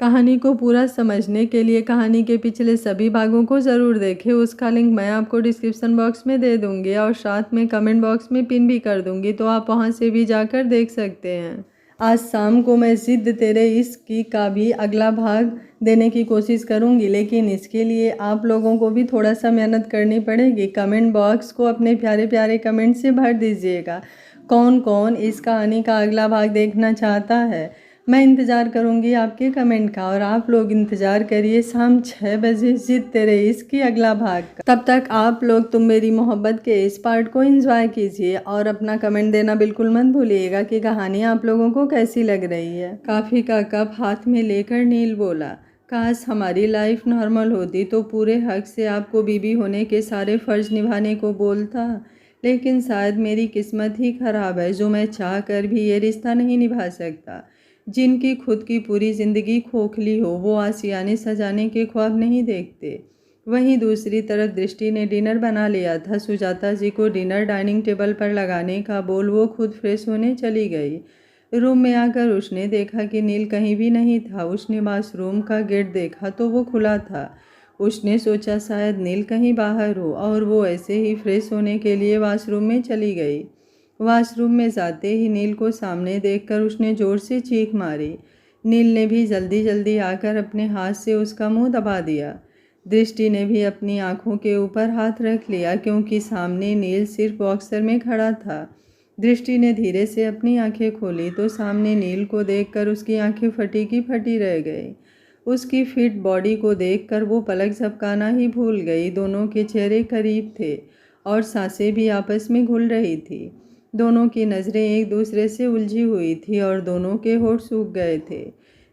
कहानी को पूरा समझने के लिए कहानी के पिछले सभी भागों को ज़रूर देखें। उसका लिंक मैं आपको डिस्क्रिप्शन बॉक्स में दे दूँगी और साथ में कमेंट बॉक्स में पिन भी कर दूँगी, तो आप वहाँ से भी जाकर देख सकते हैं। आज शाम को मैं ज़िद तेरे इश्क की का भी अगला भाग देने की कोशिश करूँगी, लेकिन इसके लिए आप लोगों को भी थोड़ा सा मेहनत करनी पड़ेगी। कमेंट बॉक्स को अपने प्यारे प्यारे कमेंट से भर दीजिएगा। कौन कौन इस कहानी का अगला भाग देखना चाहता है, मैं इंतज़ार करूंगी आपके कमेंट का। और आप लोग इंतज़ार करिए शाम 6 बजे ज़िद तेरे इश्क की अगला भाग का। तब तक आप लोग तुम मेरी मोहब्बत के इस पार्ट को एंजॉय कीजिए और अपना कमेंट देना बिल्कुल मत भूलिएगा कि कहानी आप लोगों को कैसी लग रही है। कॉफ़ी का कप हाथ में लेकर नील बोला, काश हमारी लाइफ नॉर्मल होती तो पूरे हक से आपको बीबी होने के सारे फ़र्ज निभाने को बोलता, लेकिन शायद मेरी किस्मत ही ख़राब है जो मैं चाह कर भी ये रिश्ता नहीं निभा सकता। जिनकी खुद की पूरी ज़िंदगी खोखली हो वो आशियाने सजाने के ख्वाब नहीं देखते। वहीं दूसरी तरफ दृष्टि ने डिनर बना लिया था। सुजाता जी को डिनर डाइनिंग टेबल पर लगाने का बोल वो खुद फ्रेश होने चली गई। रूम में आकर उसने देखा कि नील कहीं भी नहीं था। उसने वॉशरूम का गेट देखा तो वो खुला था। उसने सोचा शायद नील कहीं बाहर हो और वो ऐसे ही फ्रेश होने के लिए वॉशरूम में चली गई। वॉशरूम में जाते ही नील को सामने देखकर उसने ज़ोर से चीख मारी। नील ने भी जल्दी जल्दी आकर अपने हाथ से उसका मुंह दबा दिया। दृष्टि ने भी अपनी आंखों के ऊपर हाथ रख लिया क्योंकि सामने नील सिर्फ बॉक्सर में खड़ा था। दृष्टि ने धीरे से अपनी आंखें खोली तो सामने नील को देखकर उसकी आंखें फटी की फटी रह गई। उसकी फिट बॉडी को देखकर वो पलक झपकाना ही भूल गई। दोनों के चेहरे करीब थे और सांसें भी आपस में घुल रही थी। दोनों की नज़रें एक दूसरे से उलझी हुई थी और दोनों के होठ सूख गए थे।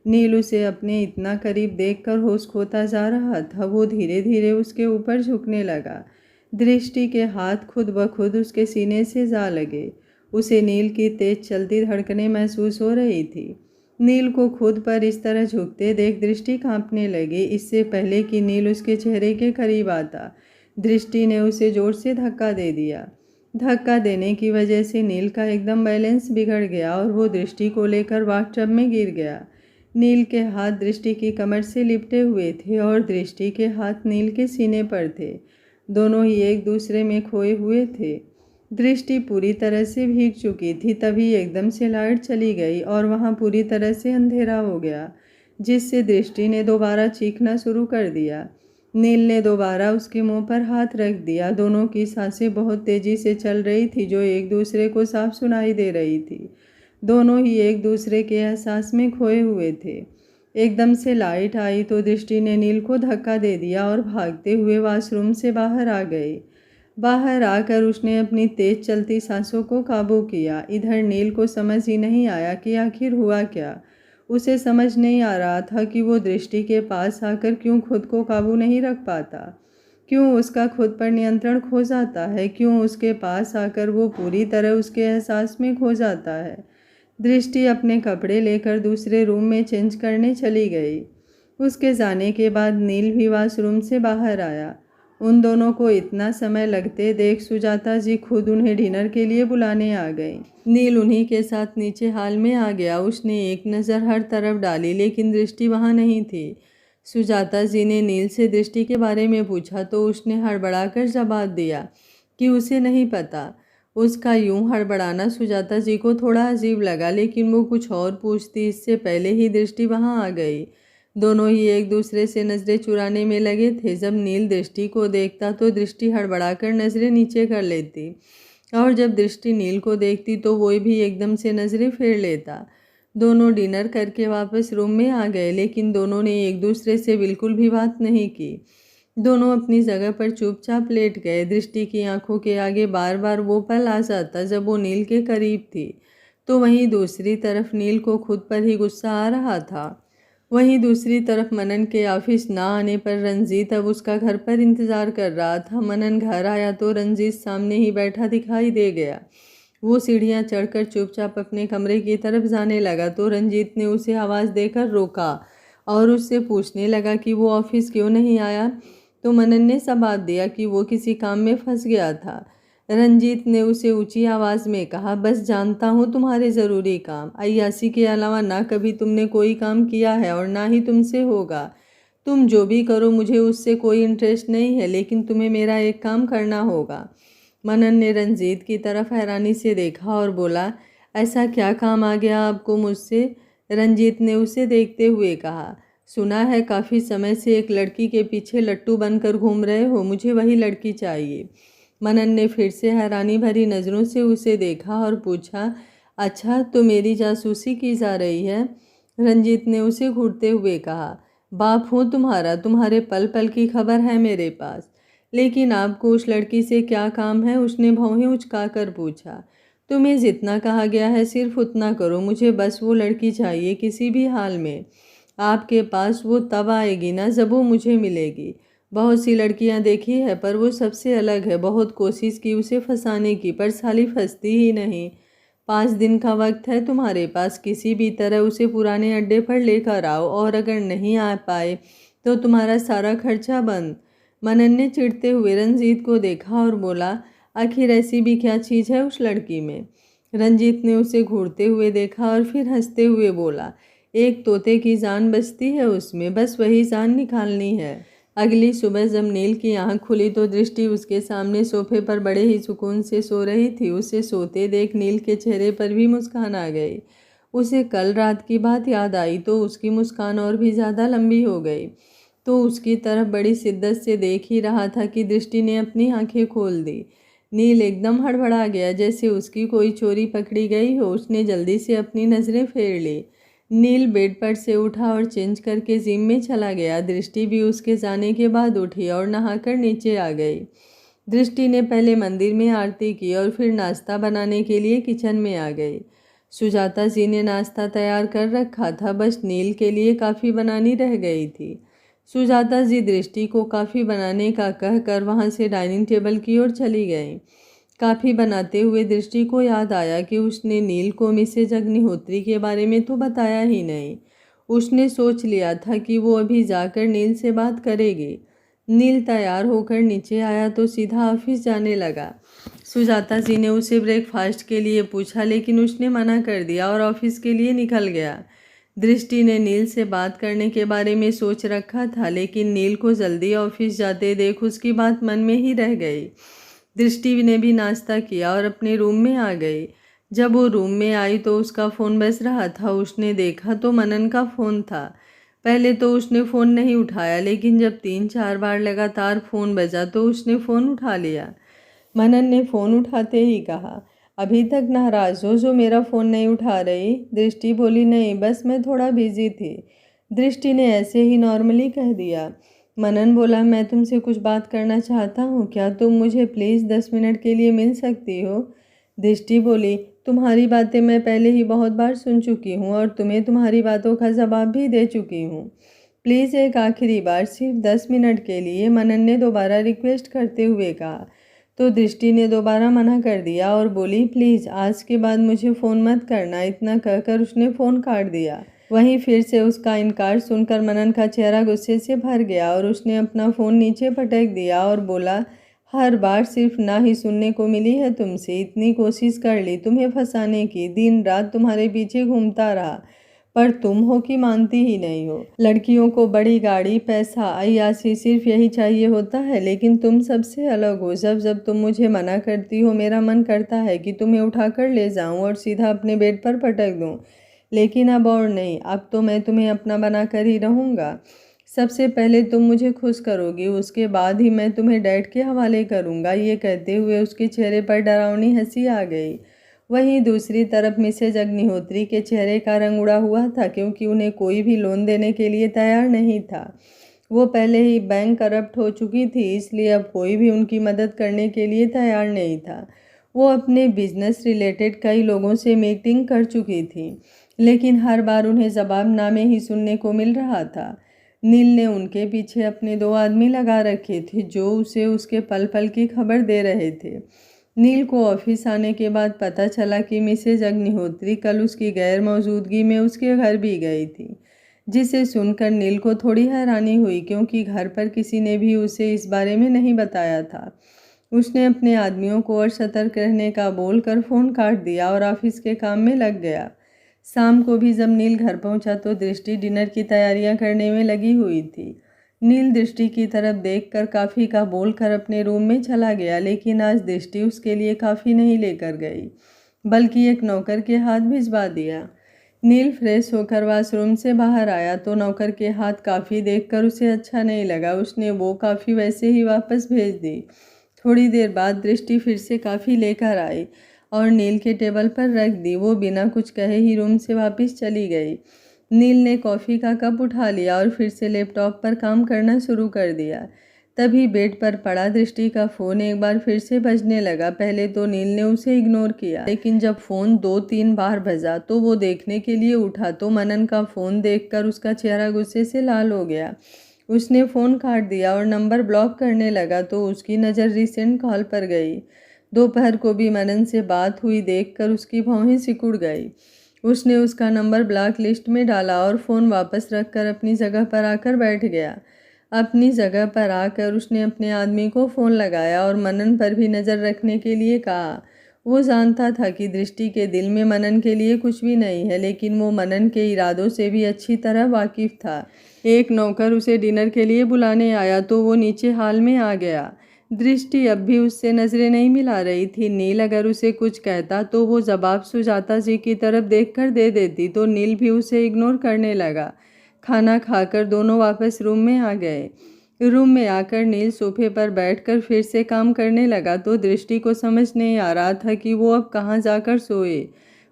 नील उसे अपने इतना करीब देखकर होश खोता जा रहा था। वो धीरे धीरे उसके ऊपर झुकने लगा। दृष्टि के हाथ खुद ब खुद उसके सीने से जा लगे। उसे नील की तेज चलती धड़कनें महसूस हो रही थी। नील को खुद पर इस तरह झुकते देख दृष्टि कांपने लगी। इससे पहले कि नील उसके चेहरे के करीब आता, दृष्टि ने उसे जोर से धक्का दे दिया। धक्का देने की वजह से नील का एकदम बैलेंस बिगड़ गया और वो दृष्टि को लेकर बाथटब में गिर गया। नील के हाथ दृष्टि की कमर से लिपटे हुए थे और दृष्टि के हाथ नील के सीने पर थे। दोनों ही एक दूसरे में खोए हुए थे। दृष्टि पूरी तरह से भीग चुकी थी। तभी एकदम से लाइट चली गई और वहाँ पूरी तरह से अंधेरा हो गया, जिससे दृष्टि ने दोबारा चीखना शुरू कर दिया। नील ने दोबारा उसके मुंह पर हाथ रख दिया। दोनों की सांसें बहुत तेजी से चल रही थी जो एक दूसरे को साफ सुनाई दे रही थी। दोनों ही एक दूसरे के एहसास में खोए हुए थे। एकदम से लाइट आई तो दृष्टि ने नील को धक्का दे दिया और भागते हुए वॉशरूम से बाहर आ गई। बाहर आकर उसने अपनी तेज चलती सांसों को काबू किया। इधर नील को समझ ही नहीं आया कि आखिर हुआ क्या। उसे समझ नहीं आ रहा था कि वो दृष्टि के पास आकर क्यों खुद को काबू नहीं रख पाता, क्यों उसका खुद पर नियंत्रण खो जाता है, क्यों उसके पास आकर वो पूरी तरह उसके एहसास में खो जाता है। दृष्टि अपने कपड़े लेकर दूसरे रूम में चेंज करने चली गई। उसके जाने के बाद नील भी वॉशरूम से बाहर आया। उन दोनों को इतना समय लगते देख सुजाता जी खुद उन्हें डिनर के लिए बुलाने आ गई। नील उन्हीं के साथ नीचे हॉल में आ गया। उसने एक नज़र हर तरफ डाली लेकिन दृष्टि वहाँ नहीं थी। सुजाता जी ने नील से दृष्टि के बारे में पूछा तो उसने हड़बड़ाकर जवाब दिया कि उसे नहीं पता। उसका यूं हड़बड़ाना सुजाता जी को थोड़ा अजीब लगा, लेकिन वो कुछ और पूछती इससे पहले ही दृष्टि वहाँ आ गई। दोनों ही एक दूसरे से नज़रें चुराने में लगे थे। जब नील दृष्टि को देखता तो दृष्टि हड़बड़ाकर नज़रें नीचे कर लेती और जब दृष्टि नील को देखती तो वो भी एकदम से नज़रें फेर लेता। दोनों डिनर करके वापस रूम में आ गए, लेकिन दोनों ने एक दूसरे से बिल्कुल भी बात नहीं की। दोनों अपनी जगह पर चुपचाप लेट गए। दृष्टि की आंखों के आगे बार बार वो पल आ जाता जब वो नील के करीब थी, तो वहीं दूसरी तरफ नील को खुद पर ही गुस्सा आ रहा था। वहीं दूसरी तरफ मनन के ऑफिस ना आने पर रंजीत अब उसका घर पर इंतज़ार कर रहा था। मनन घर आया तो रंजीत सामने ही बैठा दिखाई दे गया। वो सीढ़ियाँ चढ़कर चुपचाप अपने कमरे की तरफ जाने लगा तो रंजीत ने उसे आवाज़ देकर रोका और उससे पूछने लगा कि वो ऑफिस क्यों नहीं आया। तो मनन ने जवाब दिया कि वो किसी काम में फंस गया था। रंजीत ने उसे ऊंची आवाज़ में कहा, बस जानता हूँ तुम्हारे ज़रूरी काम। अय्यासी के अलावा ना कभी तुमने कोई काम किया है और ना ही तुमसे होगा। तुम जो भी करो मुझे उससे कोई इंटरेस्ट नहीं है, लेकिन तुम्हें मेरा एक काम करना होगा। मनन ने रंजीत की तरफ हैरानी से देखा और बोला, ऐसा क्या काम आ गया आपको मुझसे? रंजीत ने उसे देखते हुए कहा, सुना है काफ़ी समय से एक लड़की के पीछे लट्टू बनकर घूम रहे हो, मुझे वही लड़की चाहिए। मनन ने फिर से हैरानी भरी नज़रों से उसे देखा और पूछा, अच्छा तो मेरी जासूसी की जा रही है? रंजीत ने उसे घूरते हुए कहा, बाप हूँ तुम्हारा, तुम्हारे पल पल की खबर है मेरे पास। लेकिन आपको उस लड़की से क्या काम है? उसने भौहें उचकाकर पूछा। तुम्हें जितना कहा गया है सिर्फ उतना करो, मुझे बस वो लड़की चाहिए किसी भी हाल में। आपके पास वो तब आएगी ना जब वो मुझे मिलेगी। बहुत सी लड़कियां देखी है पर वो सबसे अलग है। बहुत कोशिश की उसे फंसाने की पर साली फंसती ही नहीं। 5 दिन का वक्त है तुम्हारे पास, किसी भी तरह उसे पुराने अड्डे पर लेकर आओ और अगर नहीं आ पाए तो तुम्हारा सारा खर्चा बंद। मनन ने चिढ़ते हुए रंजीत को देखा और बोला, आखिर ऐसी भी क्या चीज़ है उस लड़की में? रंजीत ने उसे घूरते हुए देखा और फिर हंसते हुए बोला, एक तोते की जान बचती है उसमें, बस वही जान निकालनी है। अगली सुबह जब नील की आंख खुली तो दृष्टि उसके सामने सोफे पर बड़े ही सुकून से सो रही थी। उसे सोते देख नील के चेहरे पर भी मुस्कान आ गई। उसे कल रात की बात याद आई तो उसकी मुस्कान और भी ज़्यादा लंबी हो गई। तो उसकी तरफ बड़ी शिद्दत से देख ही रहा था कि दृष्टि ने अपनी आंखें खोल दी। नील एकदम हड़बड़ा गया, जैसे उसकी कोई चोरी पकड़ी गई हो। उसने जल्दी से अपनी नज़रें फेर ली। नील बेड पर से उठा और चेंज करके जिम में चला गया। दृष्टि भी उसके जाने के बाद उठी और नहाकर नीचे आ गई। दृष्टि ने पहले मंदिर में आरती की और फिर नाश्ता बनाने के लिए किचन में आ गई। सुजाता जी ने नाश्ता तैयार कर रखा था, बस नील के लिए काफ़ी बनानी रह गई थी। सुजाता जी दृष्टि को काफ़ी बनाने का कहकर वहाँ से डाइनिंग टेबल की ओर चली गईं। काफ़ी बनाते हुए दृष्टि को याद आया कि उसने नील को मिसेज अग्निहोत्री के बारे में तो बताया ही नहीं। उसने सोच लिया था कि वो अभी जाकर नील से बात करेगी। नील तैयार होकर नीचे आया तो सीधा ऑफिस जाने लगा। सुजाता जी ने उसे ब्रेकफास्ट के लिए पूछा, लेकिन उसने मना कर दिया और ऑफिस के लिए निकल गया। दृष्टि ने नील से बात करने के बारे में सोच रखा था, लेकिन नील को जल्दी ऑफिस जाते देख उसकी बात मन में ही रह गई। दृष्टि ने भी नाश्ता किया और अपने रूम में आ गई। जब वो रूम में आई तो उसका फ़ोन बज रहा था। उसने देखा तो मनन का फ़ोन था। पहले तो उसने फ़ोन नहीं उठाया, लेकिन जब 3-4 बार लगातार फ़ोन बजा तो उसने फ़ोन उठा लिया। मनन ने फ़ोन उठाते ही कहा, अभी तक नाराज़ हो जो मेरा फ़ोन नहीं उठा रही? दृष्टि बोली, नहीं बस मैं थोड़ा बिजी थी। दृष्टि ने ऐसे ही नॉर्मली कह दिया। मनन बोला, मैं तुमसे कुछ बात करना चाहता हूँ, क्या तुम मुझे प्लीज़ 10 मिनट के लिए मिल सकती हो? दृष्टि बोली, तुम्हारी बातें मैं पहले ही बहुत बार सुन चुकी हूँ और तुम्हें तुम्हारी बातों का जवाब भी दे चुकी हूँ। प्लीज़ एक आखिरी बार सिर्फ 10 मिनट के लिए, मनन ने दोबारा रिक्वेस्ट करते हुए कहा। तो दृष्टि ने दोबारा मना कर दिया और बोली, प्लीज़ आज के बाद मुझे फ़ोन मत करना। इतना कहकर उसने फ़ोन काट दिया। वहीं फिर से उसका इनकार सुनकर मनन का चेहरा गुस्से से भर गया और उसने अपना फ़ोन नीचे पटक दिया और बोला, हर बार सिर्फ ना ही सुनने को मिली है तुमसे। इतनी कोशिश कर ली तुम्हें फंसाने की, दिन रात तुम्हारे पीछे घूमता रहा, पर तुम हो कि मानती ही नहीं हो। लड़कियों को बड़ी गाड़ी, पैसा, अय्याशी सिर्फ यही चाहिए होता है, लेकिन तुम सबसे अलग हो। जब जब तुम मुझे मना करती हो मेरा मन करता है कि तुम्हें उठाकर ले जाऊं और सीधा अपने बेड पर पटक दूं, लेकिन अब और नहीं। अब तो मैं तुम्हें अपना बना कर ही रहूँगा। सबसे पहले तुम मुझे खुश करोगी, उसके बाद ही मैं तुम्हें डैड के हवाले करूँगा। ये कहते हुए उसके चेहरे पर डरावनी हंसी आ गई। वहीं दूसरी तरफ मिसेज अग्निहोत्री के चेहरे का रंग उड़ा हुआ था, क्योंकि उन्हें कोई भी लोन देने के लिए तैयार नहीं था। वो पहले ही बैंक करप्ट हो चुकी थी, इसलिए अब कोई भी उनकी मदद करने के लिए तैयार नहीं था। वो अपने बिजनेस रिलेटेड कई लोगों से मीटिंग कर चुकी थी, लेकिन हर बार उन्हें जवाबनामे ही सुनने को मिल रहा था। नील ने उनके पीछे अपने 2 आदमी लगा रखे थे जो उसे उसके पल पल की खबर दे रहे थे। नील को ऑफिस आने के बाद पता चला कि मिसेज अग्निहोत्री कल उसकी गैर मौजूदगी में उसके घर भी गई थी, जिसे सुनकर नील को थोड़ी हैरानी हुई, क्योंकि घर पर किसी ने भी उसे इस बारे में नहीं बताया था। उसने अपने आदमियों को और सतर्क रहने का बोलकर फ़ोन काट दिया और ऑफिस के काम में लग गया। शाम को भी जब नील घर पहुंचा तो दृष्टि डिनर की तैयारियां करने में लगी हुई थी। नील दृष्टि की तरफ देखकर काफ़ी का बोलकर अपने रूम में चला गया, लेकिन आज दृष्टि उसके लिए काफ़ी नहीं लेकर गई, बल्कि एक नौकर के हाथ भिजवा दिया। नील फ्रेश होकर वॉशरूम से बाहर आया तो नौकर के हाथ काफ़ी देखकर उसे अच्छा नहीं लगा। उसने वो काफ़ी वैसे ही वापस भेज दी। थोड़ी देर बाद दृष्टि फिर से काफ़ी लेकर आई और नील के टेबल पर रख दी। वो बिना कुछ कहे ही रूम से वापस चली गई। नील ने कॉफ़ी का कप उठा लिया और फिर से लैपटॉप पर काम करना शुरू कर दिया। तभी बेड पर पड़ा दृष्टि का फ़ोन एक बार फिर से बजने लगा। पहले तो नील ने उसे इग्नोर किया, लेकिन जब फ़ोन 2-3 बार बजा तो वो देखने के लिए उठा तो मनन का फ़ोन देखकर उसका चेहरा गुस्से से लाल हो गया। उसने फ़ोन काट दिया और नंबर ब्लॉक करने लगा तो उसकी नज़र रिसेंट कॉल पर गई। दोपहर को भी मनन से बात हुई देखकर उसकी भौहें सिकुड़ गई। उसने उसका नंबर ब्लॉक लिस्ट में डाला और फ़ोन वापस रखकर अपनी जगह पर आकर बैठ गया। अपनी जगह पर आकर उसने अपने आदमी को फ़ोन लगाया और मनन पर भी नज़र रखने के लिए कहा। वो जानता था कि दृष्टि के दिल में मनन के लिए कुछ भी नहीं है, लेकिन वो मनन के इरादों से भी अच्छी तरह वाकिफ़ था। एक नौकर उसे डिनर के लिए बुलाने आया तो वो नीचे हॉल में आ गया। दृष्टि अब भी उससे नज़रें नहीं मिला रही थी। नील अगर उसे कुछ कहता तो वो जवाब सुजाता जी की तरफ देखकर दे देती, तो नील भी उसे इग्नोर करने लगा। खाना खाकर दोनों वापस रूम में आ गए। रूम में आकर नील सोफे पर बैठकर फिर से काम करने लगा तो दृष्टि को समझ नहीं आ रहा था कि वो अब कहाँ जाकर सोए।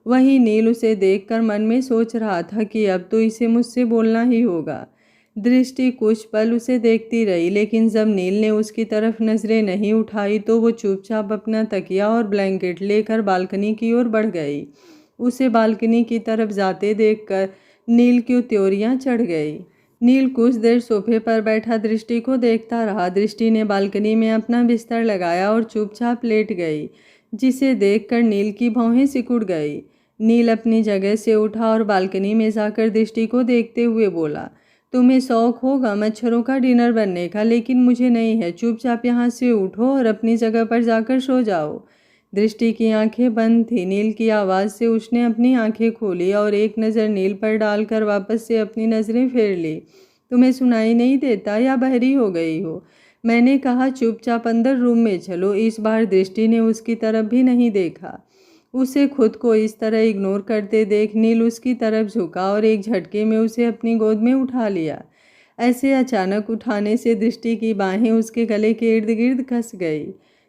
वहीं नील उसे देखकर मन में सोच रहा था कि अब तो इसे मुझसे बोलना ही होगा। दृष्टि कुछ पल उसे देखती रही, लेकिन जब नील ने उसकी तरफ नजरें नहीं उठाई तो वो चुपचाप अपना तकिया और ब्लैंकेट लेकर बालकनी की ओर बढ़ गई। उसे बालकनी की तरफ जाते देखकर नील की त्योरियां चढ़ गई। नील कुछ देर सोफे पर बैठा दृष्टि को देखता रहा। दृष्टि ने बालकनी में अपना बिस्तर लगाया और चुपचाप लेट गई, जिसे देखकर नील की भौहें सिकुड़ गई। नील अपनी जगह से उठा और बालकनी में जाकर दृष्टि को देखते हुए बोला, तुम्हें शौक होगा मच्छरों का डिनर बनने का, लेकिन मुझे नहीं है। चुपचाप यहाँ से उठो और अपनी जगह पर जाकर सो जाओ। दृष्टि की आंखें बंद थी। नील की आवाज़ से उसने अपनी आंखें खोली और एक नज़र नील पर डालकर वापस से अपनी नज़रें फेर ली। तुम्हें सुनाई नहीं देता या बहरी हो गई हो? मैंने कहा चुपचाप अंदर रूम में चलो। इस बार दृष्टि ने उसकी तरफ भी नहीं देखा। उसे खुद को इस तरह इग्नोर करते देख नील उसकी तरफ झुका और एक झटके में उसे अपनी गोद में उठा लिया। ऐसे अचानक उठाने से दृष्टि की बाहें उसके गले के इर्द गिर्द कस गई।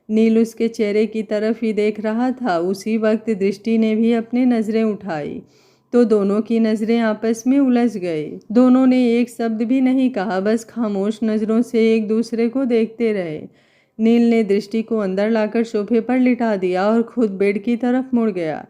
नील उसके चेहरे की तरफ ही देख रहा था। उसी वक्त दृष्टि ने भी अपनी नज़रें उठाई तो दोनों की नज़रें आपस में उलझ गई। दोनों ने एक शब्द भी नहीं कहा, बस खामोश नज़रों से एक दूसरे को देखते रहे। नील ने दृष्टि को अंदर लाकर सोफे पर लिटा दिया और खुद बेड की तरफ मुड़ गया।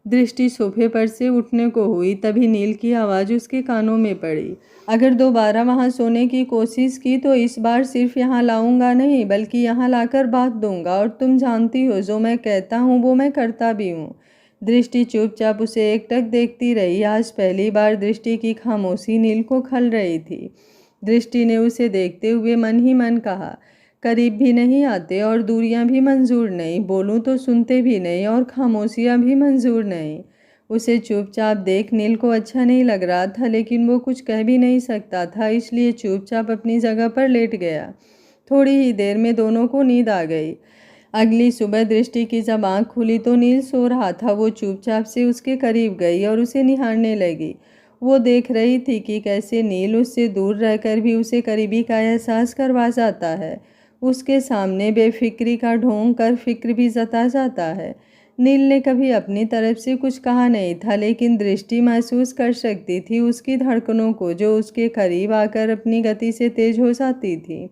दृष्टि सोफे पर से उठने को हुई, तभी नील की आवाज़ उसके कानों में पड़ी। अगर दोबारा वहाँ सोने की कोशिश की तो इस बार सिर्फ यहाँ लाऊंगा नहीं, बल्कि यहाँ लाकर बांध दूंगा। और तुम जानती हो जो मैं कहता हूँ वो मैं करता भी हूँ। दृष्टि चुपचाप उसे एकटक देखती रही। आज पहली बार दृष्टि की खामोशी नील को खल रही थी। दृष्टि ने उसे देखते हुए मन ही मन कहा, करीब भी नहीं आते और दूरियां भी मंजूर नहीं, बोलूं तो सुनते भी नहीं और खामोशियां भी मंजूर नहीं। उसे चुपचाप देख नील को अच्छा नहीं लग रहा था, लेकिन वो कुछ कह भी नहीं सकता था, इसलिए चुपचाप अपनी जगह पर लेट गया। थोड़ी ही देर में दोनों को नींद आ गई। अगली सुबह दृष्टि की जब आँख खुली तो नील सो रहा था। वो चुपचाप से उसके करीब गई और उसे निहारने लगी। वो देख रही थी कि कैसे नील उससे दूर रहकर भी उसे करीबी का एहसास करवा जाता है। उसके सामने बेफिक्री का ढोंग कर फिक्र भी जता जाता है। नील ने कभी अपनी तरफ से कुछ कहा नहीं था, लेकिन दृष्टि महसूस कर सकती थी उसकी धड़कनों को, जो उसके करीब आकर अपनी गति से तेज हो जाती थी।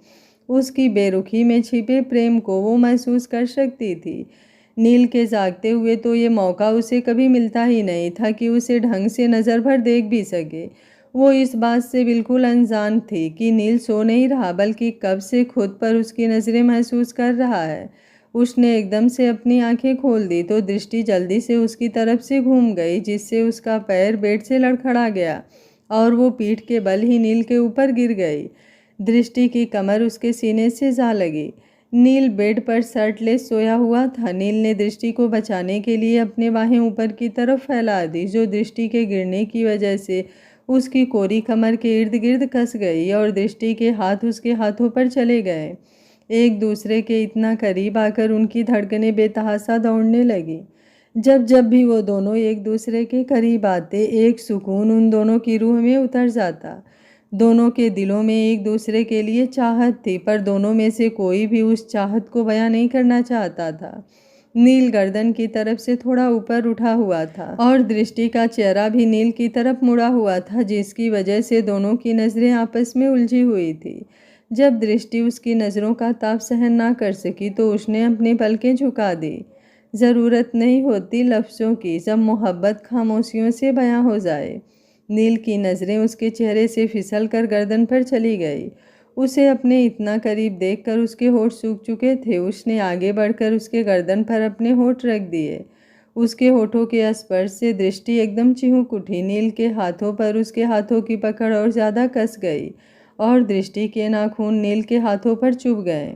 उसकी बेरुखी में छिपे प्रेम को वो महसूस कर सकती थी। नील के जागते हुए तो ये मौका उसे कभी मिलता ही नहीं था कि उसे ढंग से नज़र भर देख भी सके। वो इस बात से बिल्कुल अनजान थी कि नील सो नहीं रहा, बल्कि कब से खुद पर उसकी नज़रें महसूस कर रहा है। उसने एकदम से अपनी आंखें खोल दी तो दृष्टि जल्दी से उसकी तरफ से घूम गई, जिससे उसका पैर बेड से लड़खड़ा गया और वो पीठ के बल ही नील के ऊपर गिर गई। दृष्टि की कमर उसके सीने से जा लगी। नील बेड पर शर्टलेस सोया हुआ था। नील ने दृष्टि को बचाने के लिए अपने बाहें ऊपर की तरफ फैला दी, जो दृष्टि के गिरने की वजह से उसकी कोरी कमर के इर्द गिर्द कस गई और दृष्टि के हाथ उसके हाथों पर चले गए। एक दूसरे के इतना करीब आकर उनकी धड़कनें बेतहाशा दौड़ने लगी। जब जब भी वो दोनों एक दूसरे के करीब आते, एक सुकून उन दोनों की रूह में उतर जाता। दोनों के दिलों में एक दूसरे के लिए चाहत थी, पर दोनों में से कोई भी उस चाहत को बयां नहीं करना चाहता था। नील गर्दन की तरफ से थोड़ा ऊपर उठा हुआ था और दृष्टि का चेहरा भी नील की तरफ मुड़ा हुआ था, जिसकी वजह से दोनों की नज़रें आपस में उलझी हुई थी। जब दृष्टि उसकी नज़रों का ताप सहन ना कर सकी तो उसने अपनी पलकें झुका दी। ज़रूरत नहीं होती लफ्ज़ों की, जब मोहब्बत खामोशियों से बयां हो जाए। नील की नज़रें उसके चेहरे से फिसल कर गर्दन पर चली गई। उसे अपने इतना करीब देखकर उसके होंठ सूख चुके थे। उसने आगे बढ़कर उसके गर्दन पर अपने होंठ रख दिए। उसके होठों के स्पर्श से दृष्टि एकदम चिहुक उठी। नील के हाथों पर उसके हाथों की पकड़ और ज़्यादा कस गई और दृष्टि के नाखून नील के हाथों पर चुभ गए।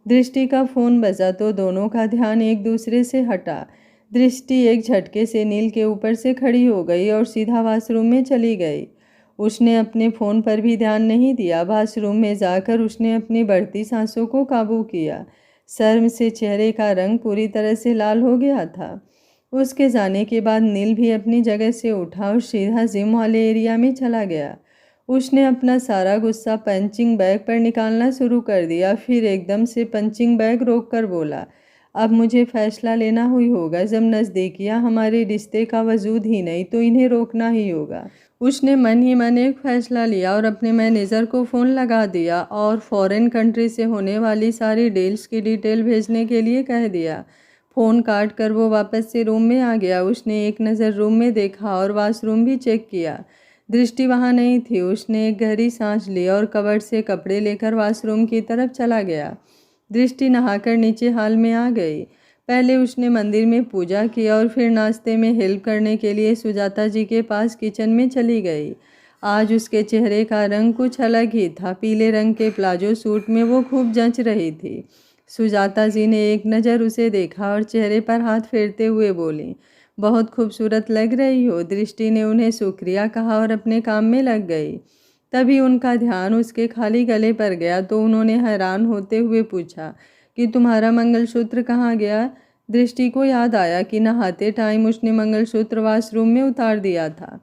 दृष्टि का फ़ोन बजा तो दोनों का ध्यान एक दूसरे से हटा। दृष्टि एक झटके से नील के ऊपर से खड़ी हो गई और सीधा वॉशरूम में चली गई। उसने अपने फ़ोन पर भी ध्यान नहीं दिया। वॉशरूम में जाकर उसने अपनी बढ़ती सांसों को काबू किया। शर्म से चेहरे का रंग पूरी तरह से लाल हो गया था। उसके जाने के बाद नील भी अपनी जगह से उठा और सीधा जिम वाले एरिया में चला गया। उसने अपना सारा गुस्सा पंचिंग बैग पर निकालना शुरू कर दिया। फिर एकदम से पंचिंग बैग रोक कर बोला, अब मुझे फैसला लेना ही होगा। जब नज़दीकियाँ हमारे रिश्ते का वजूद ही नहीं तो इन्हें रोकना ही होगा। उसने मन ही मन एक फ़ैसला लिया और अपने मैनेजर को फ़ोन लगा दिया और फ़ॉरेन कंट्री से होने वाली सारी डील्स की डिटेल भेजने के लिए कह दिया। फ़ोन काट कर वो वापस से रूम में आ गया। उसने एक नज़र रूम में देखा और वॉशरूम भी चेक किया। दृष्टि वहाँ नहीं थी। उसने एक गहरी सांस ली और कबर्ड से कपड़े लेकर वॉशरूम की तरफ चला गया। दृष्टि नहाकर नीचे हॉल में आ गई। पहले उसने मंदिर में पूजा की और फिर नाश्ते में हेल्प करने के लिए सुजाता जी के पास किचन में चली गई। आज उसके चेहरे का रंग कुछ अलग ही था। पीले रंग के प्लाजो सूट में वो खूब जंच रही थी। सुजाता जी ने एक नज़र उसे देखा और चेहरे पर हाथ फेरते हुए बोली, बहुत खूबसूरत लग रही हो। दृष्टि ने उन्हें शुक्रिया कहा और अपने काम में लग गई। तभी उनका ध्यान उसके खाली गले पर गया तो उन्होंने हैरान होते हुए पूछा कि तुम्हारा मंगलसूत्र कहाँ गया। दृष्टि को याद आया कि नहाते टाइम उसने मंगलसूत्र वॉशरूम में उतार दिया था।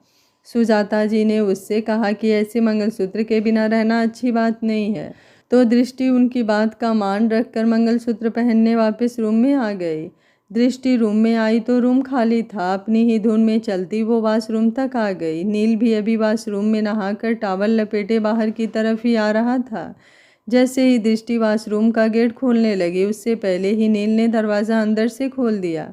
सुजाता जी ने उससे कहा कि ऐसे मंगलसूत्र के बिना रहना अच्छी बात नहीं है, तो दृष्टि उनकी बात का मान रखकर मंगलसूत्र पहनने वापस रूम में आ गई। दृष्टि रूम में आई तो रूम खाली था। अपनी ही धुन में चलती वो वॉशरूम तक आ गई। नील भी अभी वॉशरूम में नहाकर टॉवल लपेटे बाहर की तरफ ही आ रहा था। जैसे ही दृष्टि वॉशरूम का गेट खोलने लगी, उससे पहले ही नील ने दरवाज़ा अंदर से खोल दिया।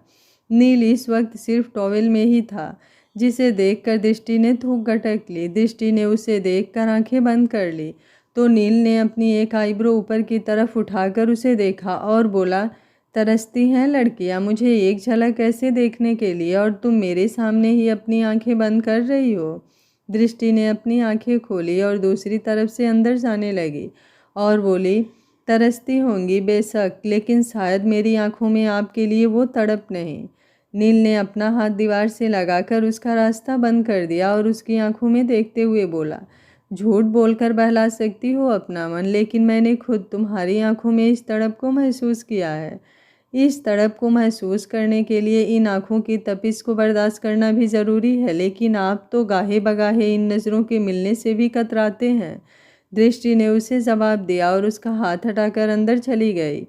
नील इस वक्त सिर्फ टॉवल में ही था, जिसे देखकर दृष्टि ने थूक गटक ली। दृष्टि ने उसे देखकर आंखें बंद कर ली तो नील ने अपनी एक आईब्रो ऊपर की तरफ उठाकर उसे देखा और बोला, तरसती हैं लड़कियां मुझे एक झलक ऐसे देखने के लिए, और तुम मेरे सामने ही अपनी आंखें बंद कर रही हो। दृष्टि ने अपनी आंखें खोली और दूसरी तरफ से अंदर जाने लगी और बोली, तरसती होंगी बेशक, लेकिन शायद मेरी आंखों में आपके लिए वो तड़प नहीं। नील ने अपना हाथ दीवार से लगाकर उसका रास्ता बंद कर दिया और उसकी आंखों में देखते हुए बोला, झूठ बोलकर बहला सकती हो अपना मन, लेकिन मैंने खुद तुम्हारी आंखों में इस तड़प को महसूस किया है। इस तड़प को महसूस करने के लिए इन आँखों की तपिश को बर्दाश्त करना भी ज़रूरी है, लेकिन आप तो गाहे बगाहे इन नज़रों के मिलने से भी कतराते हैं। दृष्टि ने उसे जवाब दिया और उसका हाथ हटाकर अंदर चली गई।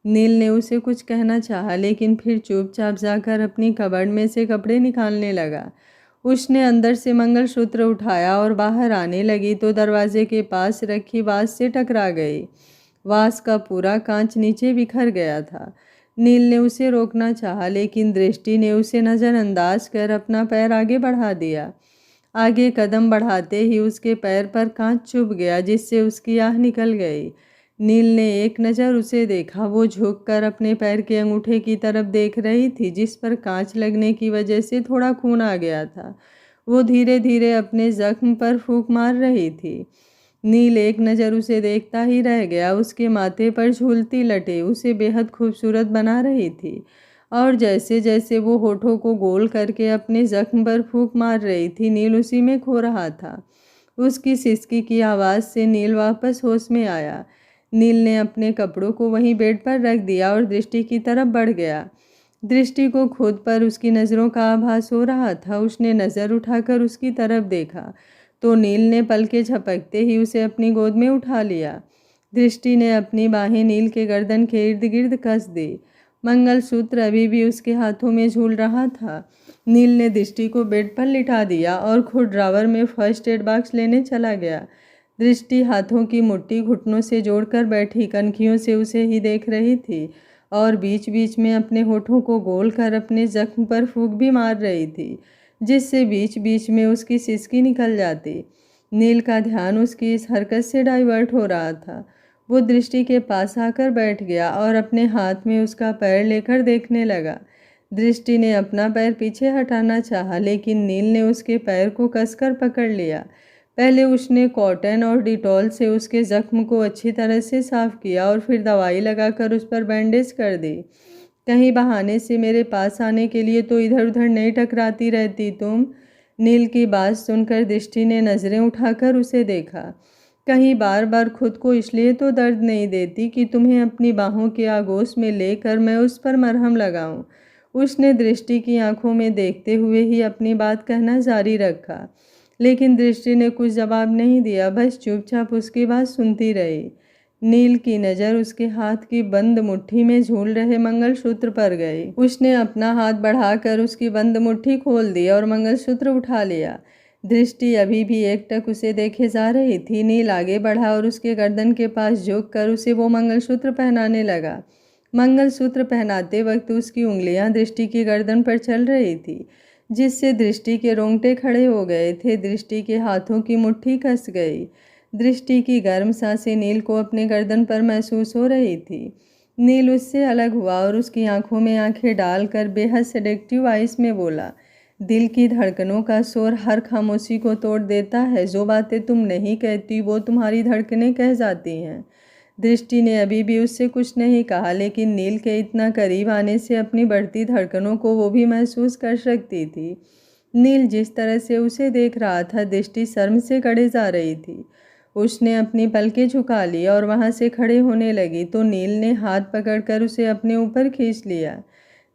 नील ने उसे कुछ कहना चाहा, लेकिन फिर चुपचाप जाकर अपनी कबर्ड में से कपड़े निकालने लगा। उसने अंदर से मंगलसूत्र उठाया और बाहर आने लगी तो दरवाजे के पास रखी वास से टकरा गई। वास का पूरा कांच नीचे बिखर गया था। नील ने उसे रोकना चाहा, लेकिन दृष्टि ने उसे नज़रअंदाज कर अपना पैर आगे बढ़ा दिया। आगे कदम बढ़ाते ही उसके पैर पर कांच चुभ गया, जिससे उसकी आह निकल गई। नील ने एक नज़र उसे देखा। वो झुककर अपने पैर के अंगूठे की तरफ देख रही थी, जिस पर कांच लगने की वजह से थोड़ा खून आ गया था। वो धीरे धीरे अपने जख्म पर फूंक मार रही थी। नील एक नज़र उसे देखता ही रह गया। उसके माथे पर झूलती लटे उसे बेहद खूबसूरत बना रही थी और जैसे जैसे वो होठों को गोल करके अपने जख्म पर फूंक मार रही थी, नील उसी में खो रहा था। उसकी सिसकी की आवाज़ से नील वापस होश में आया। नील ने अपने कपड़ों को वहीं बेड पर रख दिया और दृष्टि की तरफ बढ़ गया। दृष्टि को खुद पर उसकी नज़रों का आभास हो रहा था। उसने नज़र उठाकर उसकी तरफ देखा तो नील ने पलकें झपकते ही उसे अपनी गोद में उठा लिया। दृष्टि ने अपनी बाहें नील के गर्दन के इर्द गिर्द कस दी। मंगलसूत्र अभी भी उसके हाथों में झूल रहा था। नील ने दृष्टि को बेड पर लिटा दिया और खुद ड्रावर में फर्स्ट एड बॉक्स लेने चला गया। दृष्टि हाथों की मुट्ठी घुटनों से जोड़कर बैठी कनखियों से उसे ही देख रही थी और बीच बीच में अपने होठों को गोल कर अपने जख्म पर फूंक भी मार रही थी, जिससे बीच बीच में उसकी सिसकी निकल जाती। नील का ध्यान उसकी इस हरकत से डाइवर्ट हो रहा था। वो दृष्टि के पास आकर बैठ गया और अपने हाथ में उसका पैर लेकर देखने लगा। दृष्टि ने अपना पैर पीछे हटाना चाहा, लेकिन नील ने उसके पैर को कसकर पकड़ लिया। पहले उसने कॉटन और डिटॉल से उसके जख्म को अच्छी तरह से साफ किया और फिर दवाई लगाकर उस पर बैंडेज कर दी। कहीं बहाने से मेरे पास आने के लिए तो इधर उधर नहीं टकराती रहती तुम। नील की बात सुनकर दृष्टि ने नज़रें उठाकर उसे देखा। कहीं बार बार खुद को इसलिए तो दर्द नहीं देती कि तुम्हें अपनी बाहों के आगोश में लेकर मैं उस पर मरहम लगाऊं। उसने दृष्टि की आंखों में देखते हुए ही अपनी बात कहना जारी रखा, लेकिन दृष्टि ने कुछ जवाब नहीं दिया, बस चुपचाप उसकी बात सुनती रही। नील की नज़र उसके हाथ की बंद मुट्ठी में झूल रहे मंगलसूत्र पर गई। उसने अपना हाथ बढ़ाकर उसकी बंद मुट्ठी खोल दी और मंगलसूत्र उठा लिया। दृष्टि अभी भी एकटक उसे देखे जा रही थी। नील आगे बढ़ा और उसके गर्दन के पास झुककर उसे वो मंगलसूत्र पहनाने लगा। मंगलसूत्र पहनाते वक्त उसकी उंगलियां दृष्टि की गर्दन पर चल रही थी, जिससे दृष्टि के रोंगटे खड़े हो गए थे। दृष्टि के हाथों की मुट्ठी कस गई। दृष्टि की गर्म सांसें नील को अपने गर्दन पर महसूस हो रही थी। नील उससे अलग हुआ और उसकी आंखों में आंखें डालकर बेहद सेडेक्टिव आइस में बोला, दिल की धड़कनों का शोर हर खामोशी को तोड़ देता है। जो बातें तुम नहीं कहती वो तुम्हारी धड़कनें कह जाती हैं। दृष्टि ने अभी भी उससे कुछ नहीं कहा, लेकिन नील के इतना करीब आने से अपनी बढ़ती धड़कनों को वो भी महसूस कर सकती थी। नील जिस तरह से उसे देख रहा था, दृष्टि शर्म से कड़े जा रही थी। उसने अपनी पलकें झुका ली और वहां से खड़े होने लगी तो नील ने हाथ पकड़कर उसे अपने ऊपर खींच लिया।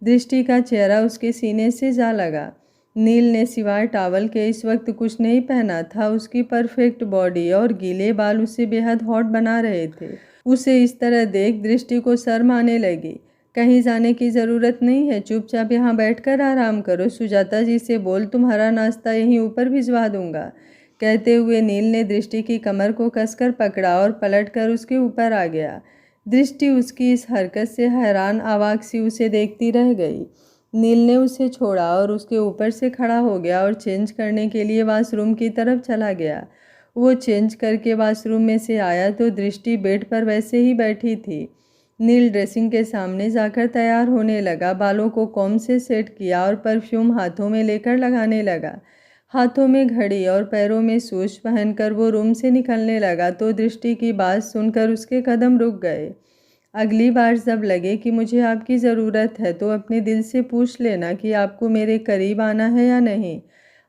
दृष्टि का चेहरा उसके सीने से जा लगा। नील ने सिवाय टॉवल के इस वक्त कुछ नहीं पहना था। उसकी परफेक्ट बॉडी और गीले बाल उसे बेहद हॉट बना रहे थे। उसे इस तरह देख दृष्टि को शर्म आने लगी। कहीं जाने की ज़रूरत नहीं है, चुपचाप यहाँ बैठकर आराम करो। सुजाता जी से बोल तुम्हारा नाश्ता यहीं ऊपर भिजवा दूंगा। कहते हुए नील ने दृष्टि की कमर को कसकर पकड़ा और पलटकर उसके ऊपर आ गया। दृष्टि उसकी इस हरकत से हैरान आवाक सी उसे देखती रह गई। नील ने उसे छोड़ा और उसके ऊपर से खड़ा हो गया और चेंज करने के लिए वॉशरूम की तरफ चला गया। वो चेंज करके वॉशरूम में से आया तो दृष्टि बेड पर वैसे ही बैठी थी। नील ड्रेसिंग के सामने जाकर तैयार होने लगा। बालों को कॉम्ब से सेट किया और परफ्यूम हाथों में लेकर लगाने लगा। हाथों में घड़ी और पैरों में शूज पहनकर वो रूम से निकलने लगा तो दृष्टि की बात सुनकर उसके कदम रुक गए। अगली बार जब लगे कि मुझे आपकी ज़रूरत है तो अपने दिल से पूछ लेना कि आपको मेरे करीब आना है या नहीं।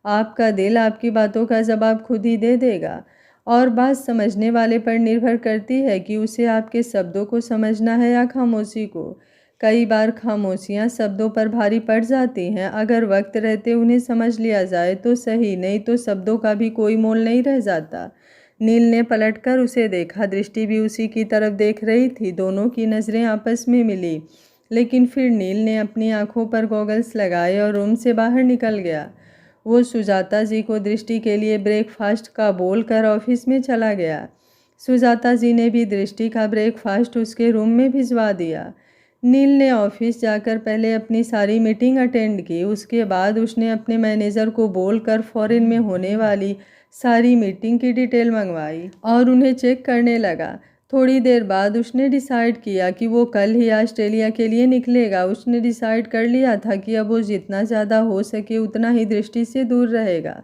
आपका दिल आपकी बातों का जवाब खुद ही दे देगा और बात समझने वाले पर निर्भर करती है कि उसे आपके शब्दों को समझना है या खामोशी को। कई बार खामोशियाँ शब्दों पर भारी पड़ जाती हैं। अगर वक्त रहते उन्हें समझ लिया जाए तो सही, नहीं तो शब्दों का भी कोई मोल नहीं रह जाता। नील ने पलटकर उसे देखा। दृष्टि भी उसी की तरफ देख रही थी। दोनों की नज़रें आपस में मिली, लेकिन फिर नील ने अपनी आंखों पर गॉगल्स लगाए और रूम से बाहर निकल गया। वो सुजाता जी को दृष्टि के लिए ब्रेकफास्ट का बोल कर ऑफिस में चला गया। सुजाता जी ने भी दृष्टि का ब्रेकफास्ट उसके रूम में भिजवा दिया। नील ने ऑफिस जाकर पहले अपनी सारी मीटिंग अटेंड की। उसके बाद उसने अपने मैनेजर को बोलकर फॉरेन में होने वाली सारी मीटिंग की डिटेल मंगवाई और उन्हें चेक करने लगा। थोड़ी देर बाद उसने डिसाइड किया कि वो कल ही ऑस्ट्रेलिया के लिए निकलेगा। उसने डिसाइड कर लिया था कि अब वो जितना ज़्यादा हो सके उतना ही दृष्टि से दूर रहेगा।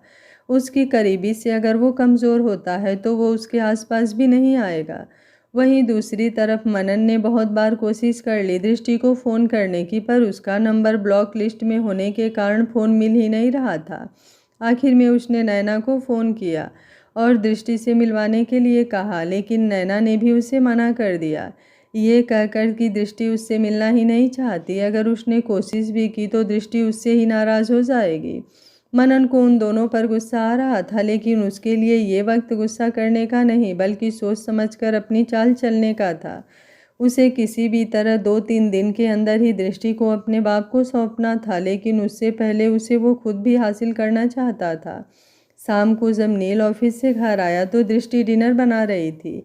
उसकी करीबी से अगर वो कमज़ोर होता है तो वो उसके आसपास भी नहीं आएगा। वहीं दूसरी तरफ मनन ने बहुत बार कोशिश कर ली दृष्टि को फ़ोन करने की, पर उसका नंबर ब्लॉक लिस्ट में होने के कारण फ़ोन मिल ही नहीं रहा था। आखिर में उसने नैना को फ़ोन किया और दृष्टि से मिलवाने के लिए कहा, लेकिन नैना ने भी उसे मना कर दिया, ये कहकर कि दृष्टि उससे मिलना ही नहीं चाहती। अगर उसने कोशिश भी की तो दृष्टि उससे ही नाराज़ हो जाएगी। मनन को उन दोनों पर गुस्सा आ रहा था, लेकिन उसके लिए ये वक्त गुस्सा करने का नहीं बल्कि सोच समझकर अपनी चाल चलने का था। उसे किसी भी तरह 2-3 दिन के अंदर ही दृष्टि को अपने बाप को सौंपना था, लेकिन उससे पहले उसे वो खुद भी हासिल करना चाहता था। शाम को जब नील ऑफिस से घर आया तो दृष्टि डिनर बना रही थी।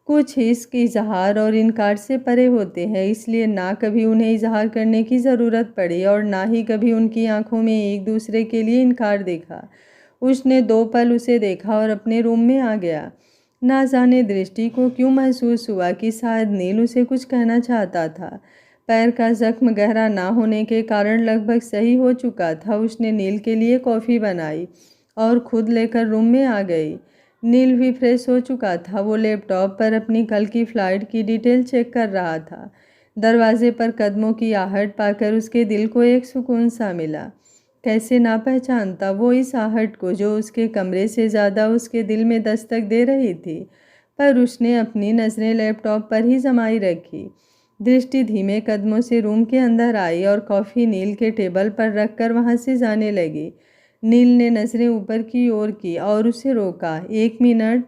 कुछ हिस्क इजहार और इनकार से परे होते हैं, इसलिए ना कभी उन्हें इजहार करने की ज़रूरत पड़ी और ना ही कभी उनकी आंखों में एक दूसरे के लिए इनकार देखा। उसने 2 पल उसे देखा और अपने रूम में आ गया। ना जाने दृष्टि को क्यों महसूस हुआ कि शायद नील उसे कुछ कहना चाहता था। पैर का जख्म गहरा ना होने के कारण लगभग सही हो चुका था। उसने नील के लिए कॉफ़ी बनाई और खुद लेकर रूम में आ गई। नील भी फ्रेश हो चुका था। वो लैपटॉप पर अपनी कल की फ़्लाइट की डिटेल चेक कर रहा था। दरवाजे पर कदमों की आहट पाकर उसके दिल को एक सुकून सा मिला। कैसे ना पहचानता वो इस आहट को जो उसके कमरे से ज़्यादा उसके दिल में दस्तक दे रही थी। पर उसने अपनी नज़रें लैपटॉप पर ही जमाई रखी। दृष्टि धीमे कदमों से रूम के अंदर आई और कॉफ़ी नील के टेबल पर रखकर वहाँ से जाने लगी। नील ने नज़रें ऊपर की ओर की और उसे रोका। 1 मिनट।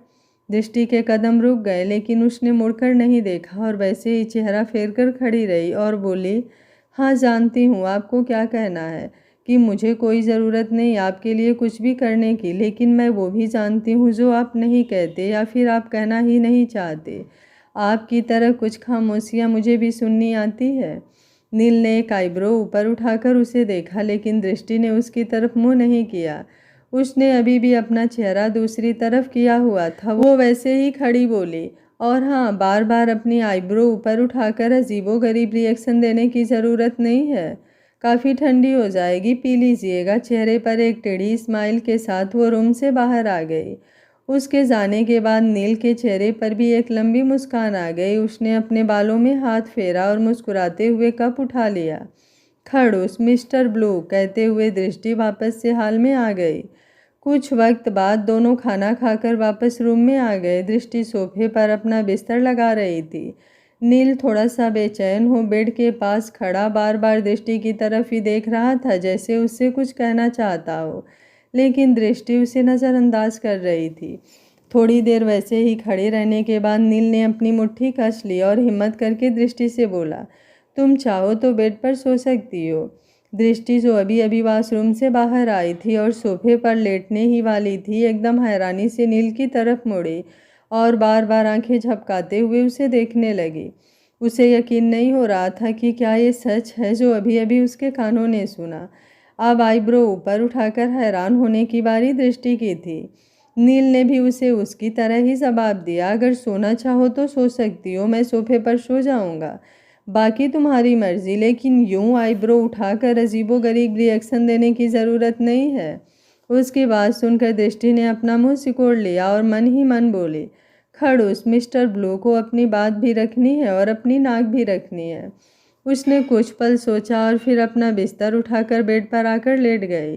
दृष्टि के कदम रुक गए, लेकिन उसने मुड़कर नहीं देखा और वैसे ही चेहरा फेर कर खड़ी रही और बोली, हाँ जानती हूँ आपको क्या कहना है कि मुझे कोई ज़रूरत नहीं आपके लिए कुछ भी करने की, लेकिन मैं वो भी जानती हूँ जो आप नहीं कहते या फिर आप कहना ही नहीं चाहते। आपकी तरह कुछ खामोशियाँ मुझे भी सुननी आती है। नील ने एक आईब्रो ऊपर उठाकर उसे देखा, लेकिन दृष्टि ने उसकी तरफ मुँह नहीं किया। उसने अभी भी अपना चेहरा दूसरी तरफ किया हुआ था। वो वैसे ही खड़ी बोली, और हाँ, बार बार अपनी आईब्रो ऊपर उठाकर अजीबोगरीब रिएक्शन देने की ज़रूरत नहीं है। काफ़ी ठंडी हो जाएगी, पी लीजिएगा। चेहरे पर एक टेढ़ी स्माइल के साथ वो रूम से बाहर आ गई। उसके जाने के बाद नील के चेहरे पर भी एक लंबी मुस्कान आ गई। उसने अपने बालों में हाथ फेरा और मुस्कुराते हुए कप उठा लिया। खड़ूस मिस्टर ब्लू कहते हुए दृष्टि वापस से हाल में आ गई। कुछ वक्त बाद दोनों खाना खाकर वापस रूम में आ गए। दृष्टि सोफे पर अपना बिस्तर लगा रही थी। नील थोड़ा सा बेचैन हो बेड के पास खड़ा बार बार दृष्टि की तरफ ही देख रहा था, जैसे उससे कुछ कहना चाहता हो, लेकिन दृष्टि उसे नज़रअंदाज कर रही थी। थोड़ी देर वैसे ही खड़े रहने के बाद नील ने अपनी मुट्ठी कस ली और हिम्मत करके दृष्टि से बोला, तुम चाहो तो बेड पर सो सकती हो। दृष्टि जो अभी अभी वॉशरूम से बाहर आई थी और सोफे पर लेटने ही वाली थी, एकदम हैरानी से नील की तरफ मुड़ी और बार बार आंखें झपकाते हुए उसे देखने लगी। उसे यकीन नहीं हो रहा था कि क्या ये सच है जो अभी अभी उसके कानों ने सुना। अब आईब्रो ऊपर उठाकर हैरान होने की बारी दृष्टि की थी। नील ने भी उसे उसकी तरह ही जवाब दिया, अगर सोना चाहो तो सो सकती हो, मैं सोफे पर सो जाऊंगा, बाकी तुम्हारी मर्जी, लेकिन यूं आईब्रो उठाकर अजीबोगरीब रिएक्शन देने की ज़रूरत नहीं है। उसकी बात सुनकर दृष्टि ने अपना मुंह सिकोड़ लिया और मन ही मन बोली, खड़ूस मिस्टर ब्लू को अपनी बात भी रखनी है और अपनी नाक भी रखनी है। उसने कुछ पल सोचा और फिर अपना बिस्तर उठाकर बेड पर आकर लेट गई।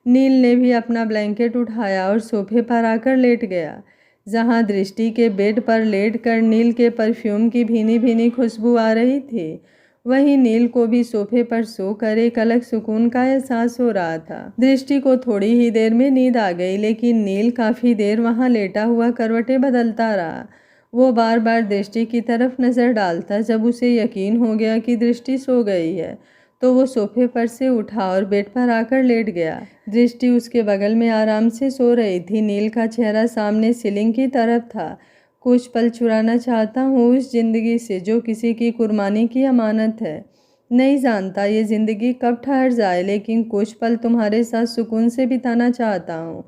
नील ने भी अपना ब्लैंकेट उठाया और सोफे पर आकर लेट गया। जहां दृष्टि के बेड पर लेटकर नील के परफ्यूम की भीनी भीनी खुशबू आ रही थी, वहीं नील को भी सोफे पर सोकर एक अलग सुकून का एहसास हो रहा था। दृष्टि को थोड़ी ही देर में नींद आ गई, लेकिन नील काफ़ी देर वहां लेटा हुआ करवटें बदलता रहा। वो बार बार दृष्टि की तरफ नज़र डालता। जब उसे यकीन हो गया कि दृष्टि सो गई है, तो वो सोफे पर से उठा और बेड पर आकर लेट गया। दृष्टि उसके बगल में आराम से सो रही थी। नील का चेहरा सामने सीलिंग की तरफ था। कुछ पल चुराना चाहता हूँ उस ज़िंदगी से जो किसी की कुर्बानी की अमानत है। नहीं जानता ये ज़िंदगी कब ठहर जाए, लेकिन कुछ पल तुम्हारे साथ सुकून से बिताना चाहता हूँ।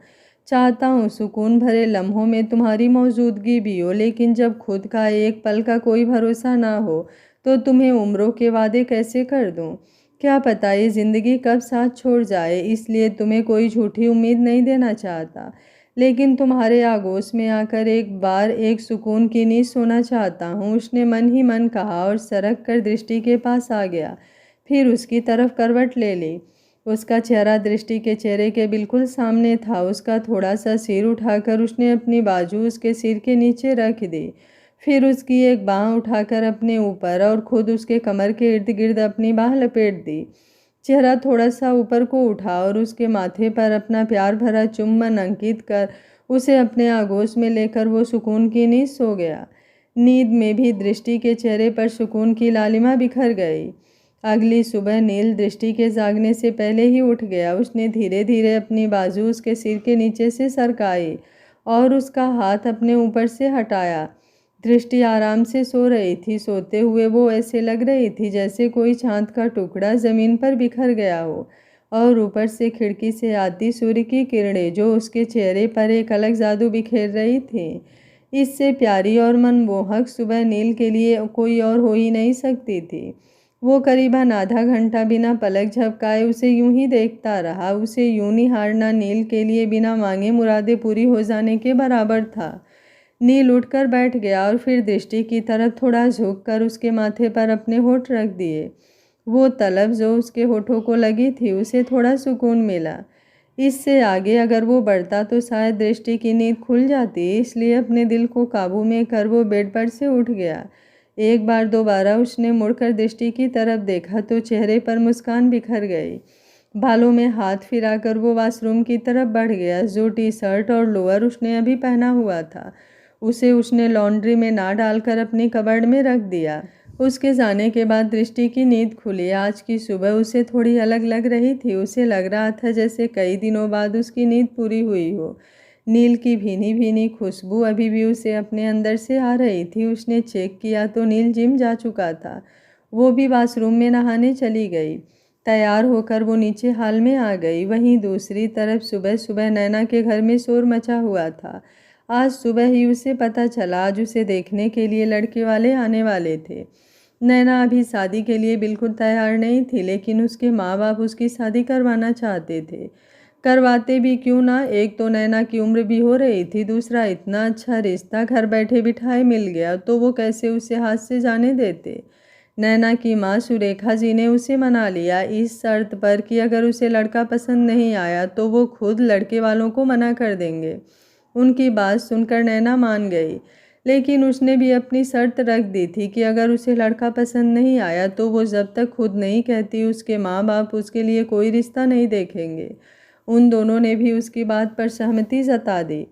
चाहता हूँ सुकून भरे लम्हों में तुम्हारी मौजूदगी भी हो, लेकिन जब खुद का एक पल का कोई भरोसा ना हो तो तुम्हें उम्रों के वादे कैसे कर दूँ। क्या पता ये ज़िंदगी कब साथ छोड़ जाए, इसलिए तुम्हें कोई झूठी उम्मीद नहीं देना चाहता, लेकिन तुम्हारे आगोश में आकर एक बार एक सुकून की नींद सोना चाहता हूँ। उसने मन ही मन कहा और सरक कर दृष्टि के पास आ गया, फिर उसकी तरफ करवट ले ली। उसका चेहरा दृष्टि के चेहरे के बिल्कुल सामने था। उसका थोड़ा सा सिर उठाकर उसने अपनी बाजू उसके सिर के नीचे रख दी, फिर उसकी एक बाँह उठाकर अपने ऊपर और खुद उसके कमर के इर्द गिर्द अपनी बाँह लपेट दी। चेहरा थोड़ा सा ऊपर को उठा और उसके माथे पर अपना प्यार भरा चुम्बन अंकित कर उसे अपने आगोश में लेकर वो सुकून की नींद सो गया। नींद में भी दृष्टि के चेहरे पर सुकून की लालिमा बिखर गई। अगली सुबह नील दृष्टि के जागने से पहले ही उठ गया। उसने धीरे धीरे अपनी बाजू उसके सिर के नीचे से सरकाई और उसका हाथ अपने ऊपर से हटाया। दृष्टि आराम से सो रही थी। सोते हुए वो ऐसे लग रही थी जैसे कोई चांद का टुकड़ा ज़मीन पर बिखर गया हो और ऊपर से खिड़की से आती सूर्य की किरणें जो उसके चेहरे पर एक अलग जादू बिखेर रही थी। इससे प्यारी और मनमोहक सुबह नील के लिए कोई और हो ही नहीं सकती थी। वो करीबन आधा घंटा बिना पलक झपकाए उसे यूं ही देखता रहा। उसे यूं निहारना नील के लिए बिना मांगे मुरादें पूरी हो जाने के बराबर था। नील उठकर बैठ गया और फिर दृष्टि की तरफ थोड़ा झुककर उसके माथे पर अपने होठ रख दिए। वो तलब जो उसके होठों को लगी थी उसे थोड़ा सुकून मिला। इससे आगे अगर वो बढ़ता तो शायद दृष्टि की नींद खुल जाती, इसलिए अपने दिल को काबू में कर वो बेड पर से उठ गया। एक बार दोबारा उसने मुड़कर दृष्टि की तरफ देखा तो चेहरे पर मुस्कान बिखर गई। बालों में हाथ फिराकर वो वॉशरूम की तरफ बढ़ गया। जो टी शर्ट और लोअर उसने अभी पहना हुआ था उसे उसने लॉन्ड्री में ना डालकर अपनी कबर्ड में रख दिया। उसके जाने के बाद दृष्टि की नींद खुली। आज की सुबह उसे थोड़ी अलग लग रही थी। उसे लग रहा था जैसे कई दिनों बाद उसकी नींद पूरी हुई हो। नील की भीनी भीनी खुशबू अभी भी उसे अपने अंदर से आ रही थी। उसने चेक किया तो नील जिम जा चुका था। वो भी वॉशरूम में नहाने चली गई। तैयार होकर वो नीचे हॉल में आ गई। वहीं दूसरी तरफ सुबह सुबह नैना के घर में शोर मचा हुआ था। आज सुबह ही उसे पता चला आज उसे देखने के लिए लड़के वाले आने वाले थे। नैना अभी शादी के लिए बिल्कुल तैयार नहीं थी, लेकिन उसके माँ बाप उसकी शादी करवाना चाहते थे। करवाते भी क्यों ना, एक तो नैना की उम्र भी हो रही थी, दूसरा इतना अच्छा रिश्ता घर बैठे बिठाए मिल गया तो वो कैसे उसे हाथ से जाने देते। नैना की माँ सुरेखा जी ने उसे मना लिया इस शर्त पर कि अगर उसे लड़का पसंद नहीं आया तो वो खुद लड़के वालों को मना कर देंगे। उनकी बात सुनकर नैना मान गई, लेकिन उसने भी अपनी शर्त रख दी थी कि अगर उसे लड़का पसंद नहीं आया तो वो जब तक खुद नहीं कहती उसके माँ बाप उसके लिए कोई रिश्ता नहीं देखेंगे। उन दोनों ने भी उसकी बात पर सहमति जता दी।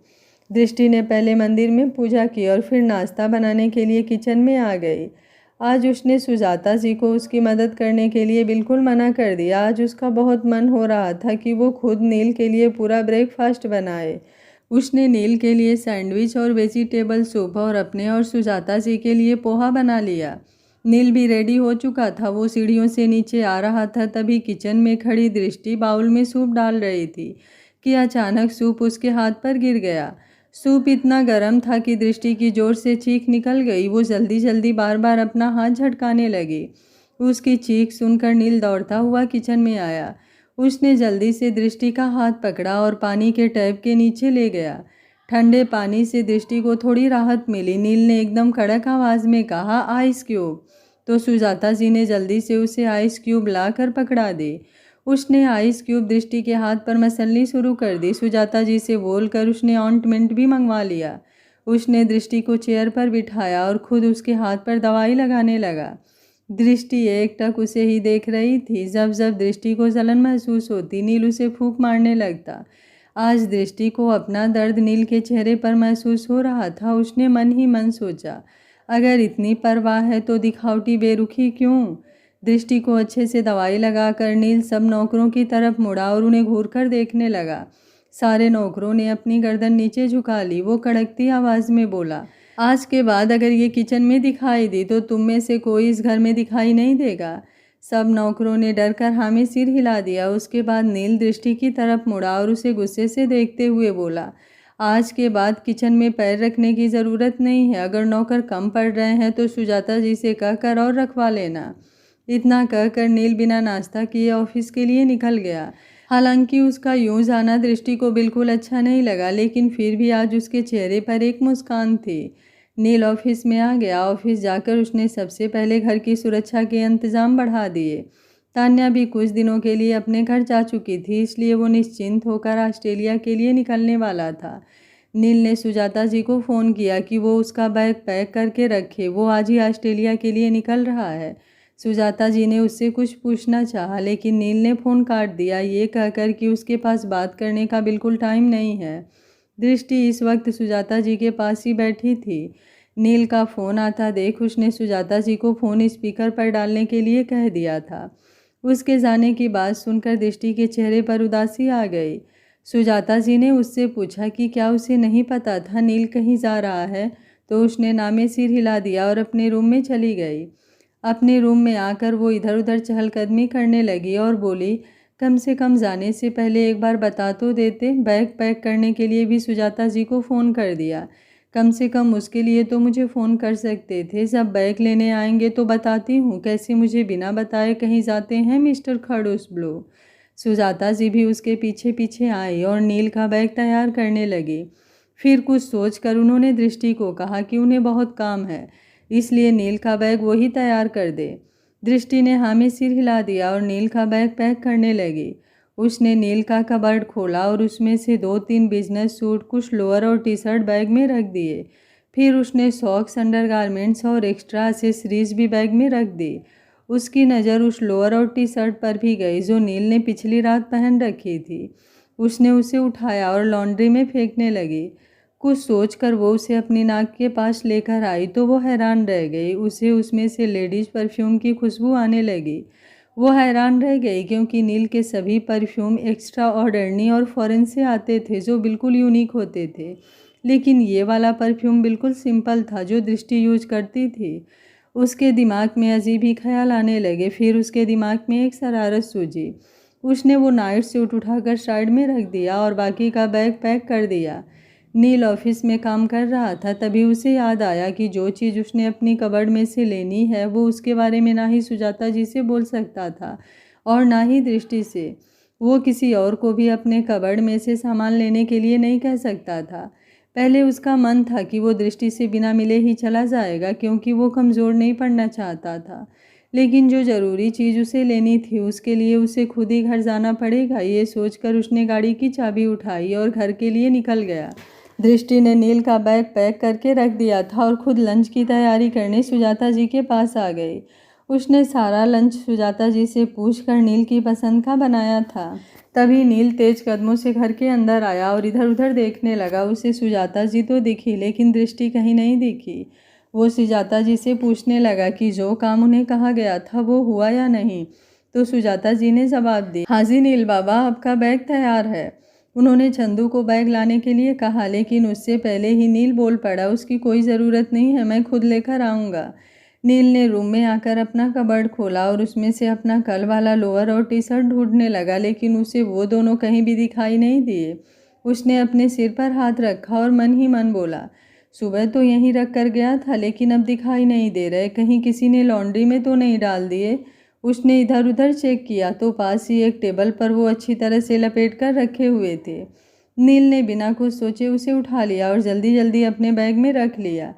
दृष्टि ने पहले मंदिर में पूजा की और फिर नाश्ता बनाने के लिए किचन में आ गई। आज उसने सुजाता जी को उसकी मदद करने के लिए बिल्कुल मना कर दिया। आज उसका बहुत मन हो रहा था कि वो खुद नील के लिए पूरा ब्रेकफास्ट बनाए। उसने नील के लिए सैंडविच और वेजिटेबल सूप और अपने और सुजाता जी के लिए पोहा बना लिया। नील भी रेडी हो चुका था। वो सीढ़ियों से नीचे आ रहा था तभी किचन में खड़ी दृष्टि बाउल में सूप डाल रही थी कि अचानक सूप उसके हाथ पर गिर गया। सूप इतना गर्म था कि दृष्टि की जोर से चीख निकल गई। वो जल्दी जल्दी बार बार अपना हाथ झटकाने लगी। उसकी चीख सुनकर नील दौड़ता हुआ किचन में आया। उसने जल्दी से दृष्टि का हाथ पकड़ा और पानी के टैप के नीचे ले गया। ठंडे पानी से दृष्टि को थोड़ी राहत मिली। नील ने एकदम कड़क आवाज़ में कहा, आइस क्यूब। तो सुजाता जी ने जल्दी से उसे आइस क्यूब लाकर पकड़ा दी। उसने आइस क्यूब दृष्टि के हाथ पर मसलनी शुरू कर दी। सुजाता जी से बोलकर उसने ऑइंटमेंट भी मंगवा लिया। उसने दृष्टि को चेयर पर बिठाया और खुद उसके हाथ पर दवाई लगाने लगा। दृष्टि एकटक उसे ही देख रही थी। जब जब दृष्टि को जलन महसूस होती नील उसे फूंक मारने लगता। आज दृष्टि को अपना दर्द नील के चेहरे पर महसूस हो रहा था। उसने मन ही मन सोचा, अगर इतनी परवाह है तो दिखावटी बेरुखी क्यों। दृष्टि को अच्छे से दवाई लगाकर नील सब नौकरों की तरफ मुड़ा और उन्हें घूर कर देखने लगा। सारे नौकरों ने अपनी गर्दन नीचे झुका ली। वो कड़कती आवाज़ में बोला, आज के बाद अगर ये किचन में दिखाई दी तो तुम में से कोई इस घर में दिखाई नहीं देगा। सब नौकरों ने डर कर हाँ में सिर हिला दिया। उसके बाद नील दृष्टि की तरफ मुड़ा और उसे गुस्से से देखते हुए बोला, आज के बाद किचन में पैर रखने की ज़रूरत नहीं है। अगर नौकर कम पड़ रहे हैं तो सुजाता जी से कहकर और रखवा लेना। इतना कहकर नील बिना नाश्ता किए ऑफिस के लिए निकल गया। हालांकि उसका यूं जाना दृष्टि को बिल्कुल अच्छा नहीं लगा, लेकिन फिर भी आज उसके चेहरे पर एक मुस्कान थी। नील ऑफिस में आ गया। ऑफिस जाकर उसने सबसे पहले घर की सुरक्षा के इंतजाम बढ़ा दिए। तान्या भी कुछ दिनों के लिए अपने घर जा चुकी थी, इसलिए वो निश्चिंत होकर ऑस्ट्रेलिया के लिए निकलने वाला था। नील ने सुजाता जी को फ़ोन किया कि वो उसका बैग पैक करके रखे, वो आज ही ऑस्ट्रेलिया के लिए निकल रहा है। सुजाता जी ने उससे कुछ पूछना चाहा, लेकिन नील ने फ़ोन काट दिया, ये कहकर कि उसके पास बात करने का बिल्कुल टाइम नहीं है। दृष्टि इस वक्त सुजाता जी के पास ही बैठी थी। नील का फ़ोन आता देख उसने सुजाता जी को फ़ोन स्पीकर पर डालने के लिए कह दिया था। उसके जाने की बात सुनकर दृष्टि के चेहरे पर उदासी आ गई। सुजाता जी ने उससे पूछा कि क्या उसे नहीं पता था नील कहीं जा रहा है, तो उसने नामे सिर हिला दिया और अपने रूम में चली गई। अपने रूम में आकर वो इधर उधर चहलकदमी करने लगी और बोली, कम से कम जाने से पहले एक बार बता तो देते। बैग पैक करने के लिए भी सुजाता जी को फ़ोन कर दिया। कम से कम उसके लिए तो मुझे फ़ोन कर सकते थे। जब बैग लेने आएंगे तो बताती हूँ, कैसे मुझे बिना बताए कहीं जाते हैं मिस्टर खड़ूस ब्लो। सुजाता जी भी उसके पीछे पीछे आई और नील का बैग तैयार करने लगी। फिर कुछ सोचकर उन्होंने दृष्टि को कहा कि उन्हें बहुत काम है, इसलिए नील का बैग वही तैयार कर दे। दृष्टि ने हाँ में सिर हिला दिया और नील का बैग पैक करने लगी। उसने नील का कबर्ड खोला और उसमें से 2-3 बिजनेस सूट, कुछ लोअर और टी शर्ट बैग में रख दिए। फिर उसने सॉक्स, अंडरगारमेंट्स और एक्स्ट्रा एसेसरीज भी बैग में रख दी। उसकी नज़र उस लोअर और टी शर्ट पर भी गई जो नील ने पिछली रात पहन रखी थी। उसने उसे उठाया और लॉन्ड्री में फेंकने लगी। कुछ सोचकर वो उसे अपनी नाक के पास लेकर आई तो वो हैरान रह गई। उसे उसमें से लेडीज़ परफ्यूम की खुशबू आने लगी। वो हैरान रह गई क्योंकि नील के सभी परफ्यूम एक्स्ट्रा ऑर्डिनरी और फॉरेन से आते थे जो बिल्कुल यूनिक होते थे, लेकिन ये वाला परफ्यूम बिल्कुल सिंपल था जो दृष्टि यूज करती थी। उसके दिमाग में अजीब ही ख्याल आने लगे। फिर उसके दिमाग में एक शरारत सूझी। उसने वो नाइट सूट उठाकर साइड में रख दिया और बाकी का बैग पैक कर दिया। नील ऑफिस में काम कर रहा था, तभी उसे याद आया कि जो चीज़ उसने अपनी कबर्ड में से लेनी है वो उसके बारे में ना ही सुजाता जी से बोल सकता था और ना ही दृष्टि से। वो किसी और को भी अपने कबर्ड में से सामान लेने के लिए नहीं कह सकता था। पहले उसका मन था कि वो दृष्टि से बिना मिले ही चला जाएगा, क्योंकि वो कमज़ोर नहीं पड़ना चाहता था। लेकिन जो ज़रूरी चीज़ उसे लेनी थी उसके लिए उसे खुद ही घर जाना पड़ेगा। ये सोचकर उसने गाड़ी की चाबी उठाई और घर के लिए निकल गया। दृष्टि ने नील का बैग पैक करके रख दिया था और खुद लंच की तैयारी करने सुजाता जी के पास आ गई। उसने सारा लंच सुजाता जी से पूछकर नील की पसंद का बनाया था। तभी नील तेज कदमों से घर के अंदर आया और इधर उधर देखने लगा। उसे सुजाता जी तो दिखी, लेकिन दृष्टि कहीं नहीं दिखी। वो सुजाता जी से पूछने लगा कि जो काम उन्हें कहा गया था वो हुआ या नहीं। तो सुजाता जी ने जवाब दिया, हाँ जी नील बाबा, आपका बैग तैयार है। उन्होंने चंदू को बैग लाने के लिए कहा, लेकिन उससे पहले ही नील बोल पड़ा, उसकी कोई ज़रूरत नहीं है, मैं खुद लेकर आऊँगा। नील ने रूम में आकर अपना कबर्ड खोला और उसमें से अपना कल वाला लोअर और टी शर्ट ढूंढने लगा, लेकिन उसे वो दोनों कहीं भी दिखाई नहीं दिए। उसने अपने सिर पर हाथ रखा और मन ही मन बोला, सुबह तो यहीं रख कर गया था, लेकिन अब दिखाई नहीं दे रहे, कहीं किसी ने लॉन्ड्री में तो नहीं डाल दिए। उसने इधर उधर चेक किया तो पास ही एक टेबल पर वो अच्छी तरह से लपेट कर रखे हुए थे। नील ने बिना कुछ सोचे उसे उठा लिया और जल्दी जल्दी अपने बैग में रख लिया।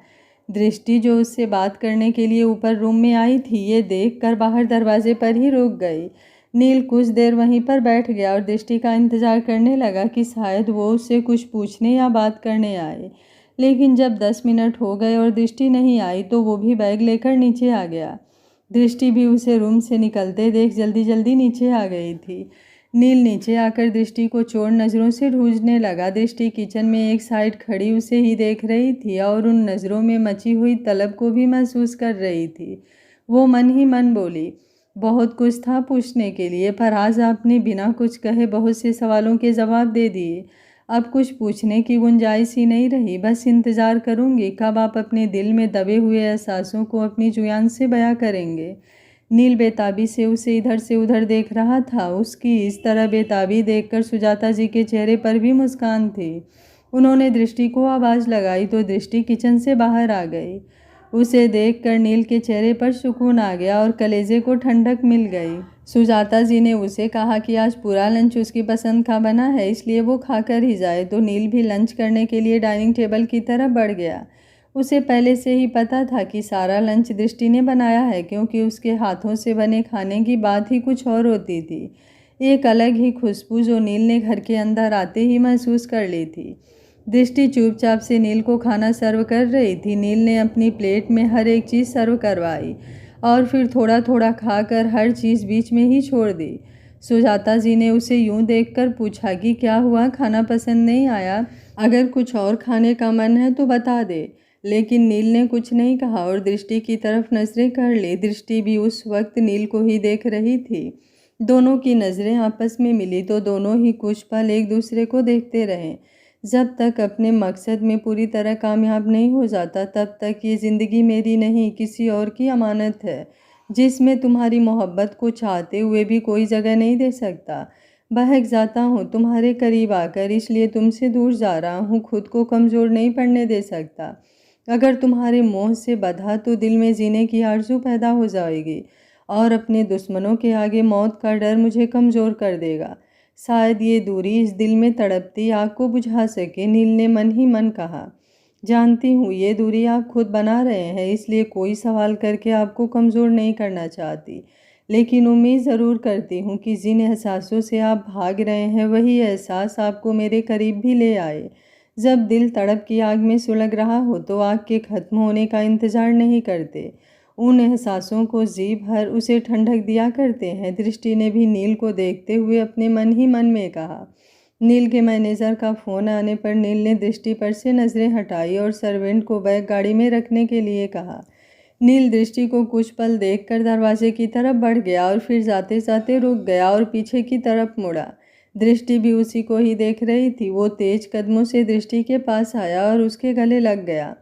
दृष्टि जो उससे बात करने के लिए ऊपर रूम में आई थी, ये देखकर बाहर दरवाजे पर ही रुक गई। नील कुछ देर वहीं पर बैठ गया और दृष्टि का इंतजार करने लगा कि शायद वो उससे कुछ पूछने या बात करने आए। लेकिन जब 10 मिनट हो गए और दृष्टि नहीं आई तो वो भी बैग लेकर नीचे आ गया। दृष्टि भी उसे रूम से निकलते देख जल्दी जल्दी नीचे आ गई थी। नील नीचे आकर दृष्टि को चोर नज़रों से ढूंढने लगा। दृष्टि किचन में एक साइड खड़ी उसे ही देख रही थी और उन नज़रों में मची हुई तलब को भी महसूस कर रही थी। वो मन ही मन बोली, बहुत कुछ था पूछने के लिए, पर आज आपने बिना कुछ कहे बहुत से सवालों के जवाब दे दिए। अब कुछ पूछने की गुंजाइश ही नहीं रही। बस इंतज़ार करूंगी कब आप अपने दिल में दबे हुए एहसासों को अपनी जुबान से बयां करेंगे। नील बेताबी से उसे इधर से उधर देख रहा था। उसकी इस तरह बेताबी देखकर सुजाता जी के चेहरे पर भी मुस्कान थी। उन्होंने दृष्टि को आवाज़ लगाई तो दृष्टि किचन से बाहर आ गई। उसे देखकर नील के चेहरे पर सुकून आ गया और कलेजे को ठंडक मिल गई। सुजाता जी ने उसे कहा कि आज पूरा लंच उसकी पसंद का बना है, इसलिए वो खाकर ही जाए। तो नील भी लंच करने के लिए डाइनिंग टेबल की तरफ बढ़ गया। उसे पहले से ही पता था कि सारा लंच दृष्टि ने बनाया है, क्योंकि उसके हाथों से बने खाने की बात ही कुछ और होती थी। एक अलग ही खुशबू जो नील ने घर के अंदर आते ही महसूस कर ली थी। दृष्टि चुपचाप से नील को खाना सर्व कर रही थी। नील ने अपनी प्लेट में हर एक चीज़ सर्व करवाई और फिर थोड़ा थोड़ा खाकर हर चीज़ बीच में ही छोड़ दी। सुजाता जी ने उसे यूं देखकर पूछा कि क्या हुआ, खाना पसंद नहीं आया? अगर कुछ और खाने का मन है तो बता दे। लेकिन नील ने कुछ नहीं कहा और दृष्टि की तरफ नजरें कर ली। दृष्टि भी उस वक्त नील को ही देख रही थी। दोनों की नज़रें आपस में मिली तो दोनों ही कुछ पल एक दूसरे को देखते रहे। जब तक अपने मकसद में पूरी तरह कामयाब नहीं हो जाता, तब तक ये ज़िंदगी मेरी नहीं किसी और की अमानत है, जिसमें तुम्हारी मोहब्बत को चाहते हुए भी कोई जगह नहीं दे सकता। बहक जाता हूँ तुम्हारे करीब आकर, इसलिए तुमसे दूर जा रहा हूँ। खुद को कमज़ोर नहीं पड़ने दे सकता। अगर तुम्हारे मोह से बंधा तो दिल में जीने की आरज़ू पैदा हो जाएगी और अपने दुश्मनों के आगे मौत का डर मुझे कमज़ोर कर देगा। शायद ये दूरी इस दिल में तड़पती आग को बुझा सके। नील ने मन ही मन कहा। जानती हूँ ये दूरी आप खुद बना रहे हैं, इसलिए कोई सवाल करके आपको कमज़ोर नहीं करना चाहती, लेकिन उम्मीद ज़रूर करती हूँ कि जिन एहसासों से आप भाग रहे हैं वही एहसास आपको मेरे करीब भी ले आए। जब दिल तड़प की आग में सुलग रहा हो तो आग के ख़त्म होने का इंतज़ार नहीं करते, उन एहसासों को जी भर उसे ठंडक दिया करते हैं। दृष्टि ने भी नील को देखते हुए अपने मन ही मन में कहा। नील के मैनेजर का फ़ोन आने पर नील ने दृष्टि पर से नज़रें हटाई और सर्वेंट को बैग गाड़ी में रखने के लिए कहा। नील दृष्टि को कुछ पल देखकर दरवाजे की तरफ बढ़ गया और फिर जाते जाते रुक गया और पीछे की तरफ मुड़ा। दृष्टि भी उसी को ही देख रही थी। वो तेज कदमों से दृष्टि के पास आया और उसके गले लग गया।